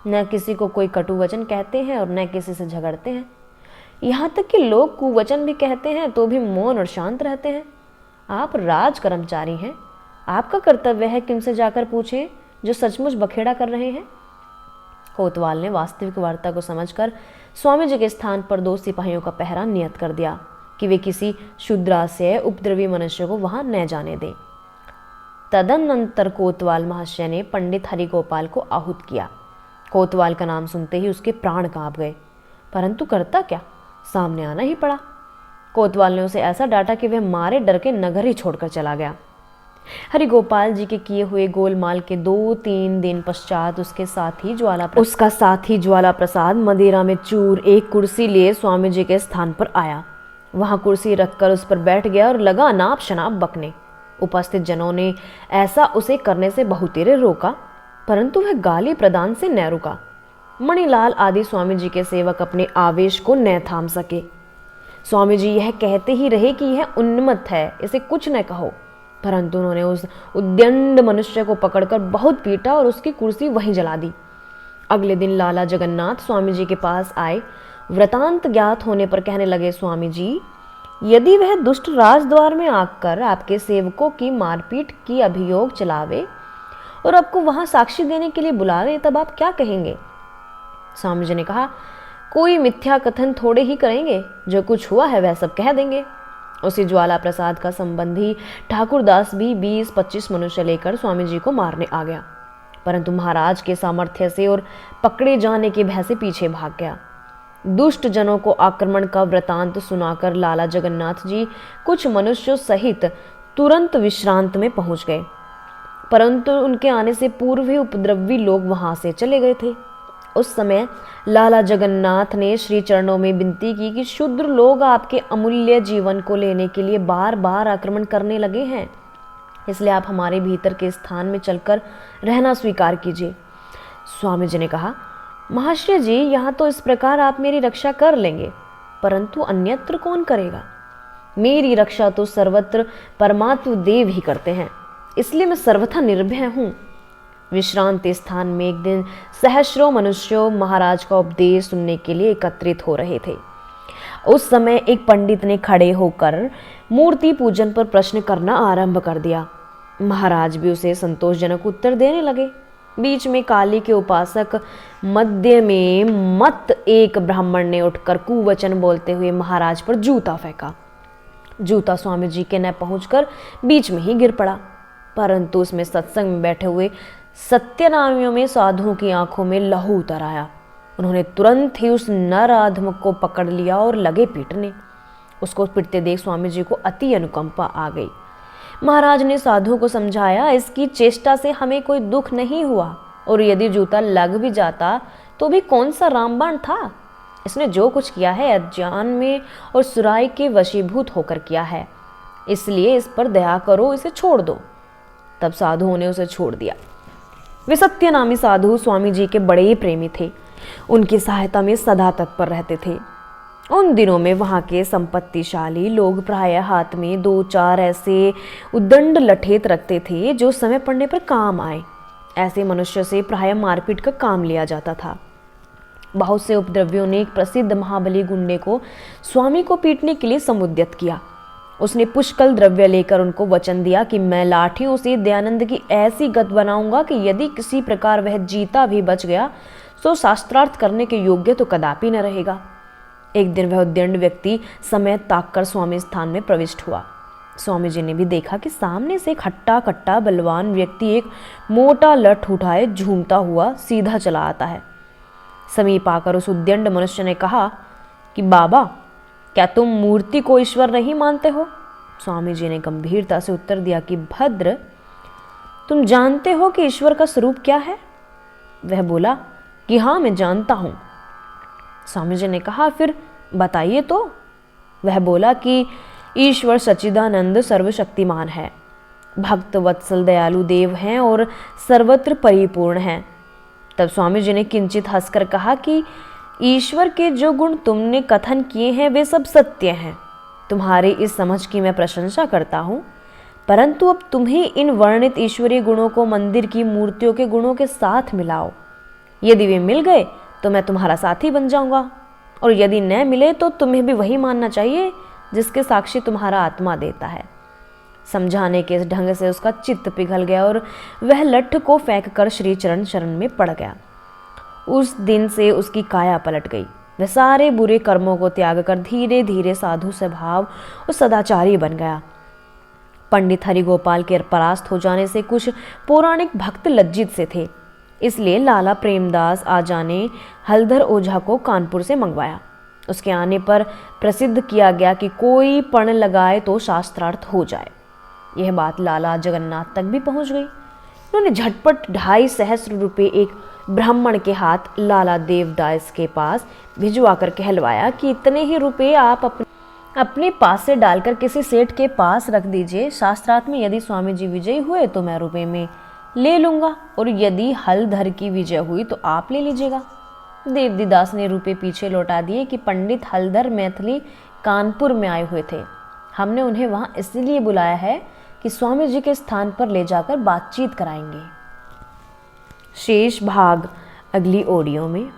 न किसी को कोई कटु वचन कहते हैं और न किसी से झगड़ते हैं। यहाँ तक कि लोग कुवचन भी कहते हैं तो भी मौन और शांत रहते हैं। आप राज कर्मचारी हैं, आपका कर्तव्य है कि उनसे जाकर पूछें जो सचमुच बखेड़ा कर रहे हैं। कोतवाल ने वास्तविक वार्ता को समझकर स्वामी जी के स्थान पर 2 सिपाहियों का पहरा नियत कर दिया कि वे किसी क्षुद्रास्य उपद्रवी मनुष्य को वहां न जाने दें। तदनंतर कोतवाल महाशय ने पंडित हरिगोपाल को आहूत किया। कोतवाल का नाम सुनते ही उसके प्राण कांप गए, परंतु करता क्या, सामने आना ही पड़ा। कोतवाल ने उसे ऐसा डांटा कि वह मारे डर के नगर ही छोड़कर चला गया। हरिगोपाल जी के किए हुए गोलमाल के 2-3 दिन पश्चात उसका साथी ज्वाला प्रसाद मदिरा में चूर एक कुर्सी लिए स्वामी जी के स्थान पर आया। वहां कुर्सी रखकर उस पर बैठ गया और लगा अनाप शनाप बकने। उपस्थित जनों ने ऐसा उसे करने से बहुतेरे रोका, परंतु वह गाली प्रदान से न रुका। मणिलाल आदि स्वामी जी के सेवक अपने आवेश को न थाम सके। स्वामी जी यह कहते ही रहे कि यह उन्मत्त है, इसे कुछ न कहो, परंतु उन्होंने उस उद्दंड मनुष्य को पकड़कर बहुत पीटा और उसकी कुर्सी वहीं जला दी। अगले दिन लाला जगन्नाथ स्वामी जी के पास आए। वृतांत ज्ञात होने पर कहने लगे, स्वामी जी, यदि वह दुष्ट राजद्वार में आकर आपके सेवकों की मारपीट की अभियोग चलावे और आपको वहां साक्षी देने के लिए बुलावे, तब आप क्या कहेंगे? स्वामी जी ने कहा, कोई मिथ्या कथन थोड़े ही करेंगे, जो कुछ हुआ है वह सब कह देंगे। उसी ज्वाला प्रसाद का संबंधी ठाकुरदास भी 20-25 मनुष्य लेकर स्वामी जी को मारने आ गया, परंतु महाराज के सामर्थ्य से और पकड़े जाने के भय से पीछे भाग गया। दुष्ट जनों को आक्रमण का वृतांत सुनाकर लाला जगन्नाथ जी कुछ मनुष्यों सहित तुरंत विश्रांत में पहुंच गए, परंतु उनके आने से पूर्व ही उपद्रवी लोग वहां से चले गए थे। उस समय लाला जगन्नाथ ने श्री चरणों में विनती की कि शूद्र लोग आपके अमूल्य जीवन को लेने के लिए बार बार आक्रमण करने लगे हैं, इसलिए आप हमारे भीतर के स्थान में चलकर रहना स्वीकार कीजिए। स्वामी जी ने कहा, महाशय जी, यहाँ तो इस प्रकार आप मेरी रक्षा कर लेंगे, परंतु अन्यत्र कौन करेगा? मेरी रक्षा तो सर्वत्र परमात्म देव ही करते हैं, इसलिए मैं सर्वथा निर्भय हूँ। विश्रांति स्थान में एक दिन सहस्रों मनुष्यों महाराज का उपदेश सुनने के लिए एकत्रित हो रहे थे। उस समय एक पंडित ने खड़े होकर मूर्ति पूजन पर प्रश्न करना आरंभ कर दिया। महाराज भी उसे संतोषजनक उत्तर देने लगे। बीच में काली के उपासक, मध्य में मत एक ब्राह्मण ने उठकर कुवचन बोलते हुए महाराज पर जूता फेंका। जूता स्वामी जी के न पहुंचकर बीच में ही गिर पड़ा, परंतु उसमें सत्संग में बैठे हुए सत्यनामियों में साधुओं की आंखों में लहू उतर आया। उन्होंने तुरंत ही उस नर आधमक को पकड़ लिया और लगे पीटने। उसको पीटते देख स्वामी जी को अति अनुकंपा आ गई। महाराज ने साधुओं को समझाया, इसकी चेष्टा से हमें कोई दुख नहीं हुआ, और यदि जूता लग भी जाता तो भी कौन सा रामबाण था। इसने जो कुछ किया है अज्ञान में और सुराई के वशीभूत होकर किया है, इसलिए इस पर दया करो, इसे छोड़ दो। तब साधुओं ने उसे छोड़ दिया। वे सत्यनामी साधु स्वामी जी के बड़े ही प्रेमी थे, उनकी सहायता में सदा तत्पर रहते थे। उन दिनों में वहाँ के संपत्तिशाली लोग प्रायः हाथ में 2-4 ऐसे उद्दंड लठेत रखते थे जो समय पड़ने पर काम आए। ऐसे मनुष्य से प्रायः मारपीट का काम लिया जाता था। बहुत से उपद्रवियों ने एक प्रसिद्ध महाबली गुंडे को स्वामी को पीटने के लिए समुद्यत किया। उसने पुष्कल द्रव्य लेकर उनको वचन दिया कि मैं लाठियों से दयानंद की ऐसी गत बनाऊंगा कि यदि किसी प्रकार वह जीता भी बच गया तो शास्त्रार्थ करने के योग्य तो कदापि न रहेगा। एक दिन वह उद्दंड व्यक्ति समय ताककर स्वामी स्थान में प्रविष्ट हुआ। स्वामी जी ने भी देखा कि सामने से एक हट्टा कट्टा बलवान व्यक्ति एक मोटा लठ उठाए झूमता हुआ सीधा चला आता है। समीप आकर उस उद्दंड मनुष्य ने कहा कि बाबा, क्या तुम मूर्ति को ईश्वर नहीं मानते हो? स्वामी जी ने गंभीरता से उत्तर दिया कि भद्र, तुम जानते हो कि ईश्वर का स्वरूप क्या है? वह बोला कि हाँ, मैं जानता हूं। स्वामी जी ने कहा, फिर बताइए तो। वह बोला कि ईश्वर सच्चिदानंद सर्वशक्तिमान है, भक्त वत्सल दयालु देव हैं और सर्वत्र परिपूर्ण हैं। तब स्वामी जी ने किंचित हंसकर कहा कि ईश्वर के जो गुण तुमने कथन किए हैं वे सब सत्य हैं। तुम्हारी इस समझ की मैं प्रशंसा करता हूँ, परंतु अब तुम ही इन वर्णित ईश्वरीय गुणों को मंदिर की मूर्तियों के गुणों के साथ मिलाओ। यदि वे मिल गए तो मैं तुम्हारा साथी बन जाऊंगा, और यदि न मिले तो तुम्हें भी वही मानना चाहिए जिसके साक्षी तुम्हारा आत्मा देता है। समझाने के इस ढंग से उसका चित्त पिघल गया और वह लठ को फेंक कर श्री चरण शरण में पड़ गया। उस दिन से उसकी काया पलट गई। वह सारे बुरे कर्मों को त्याग कर धीरे धीरे साधु स्वभाव और सदाचारी बन गया। पंडित हरिगोपाल के परास्त हो जाने से कुछ पौराणिक भक्त लज्जित से थे, इसलिए लाला प्रेमदास आजा ने हलधर ओझा को कानपुर से मंगवाया। उसके आने पर प्रसिद्ध किया गया कि कोई पण लगाए तो शास्त्रार्थ हो जाए। यह बात लाला जगन्नाथ तक भी पहुंच गई। उन्होंने झटपट 2.5 सहस्र रुपये एक ब्राह्मण के हाथ लाला देवदास के पास भिजवाकर कहलवाया कि इतने ही रुपये आप अपने पास से डालकर किसी सेठ के पास रख दीजिए। शास्त्रार्थ में यदि स्वामी जी विजयी हुए तो मैं रुपये में ले लूँगा, और यदि हलधर की विजय हुई तो आप ले लीजिएगा। देवदास ने रुपये पीछे लौटा दिए कि पंडित हलधर मैथिली कानपुर में आए हुए थे। हमने उन्हें वहाँ इसलिए बुलाया है कि स्वामी जी के स्थान पर ले जाकर बातचीत कराएंगे। शेष भाग अगली ऑडियो में।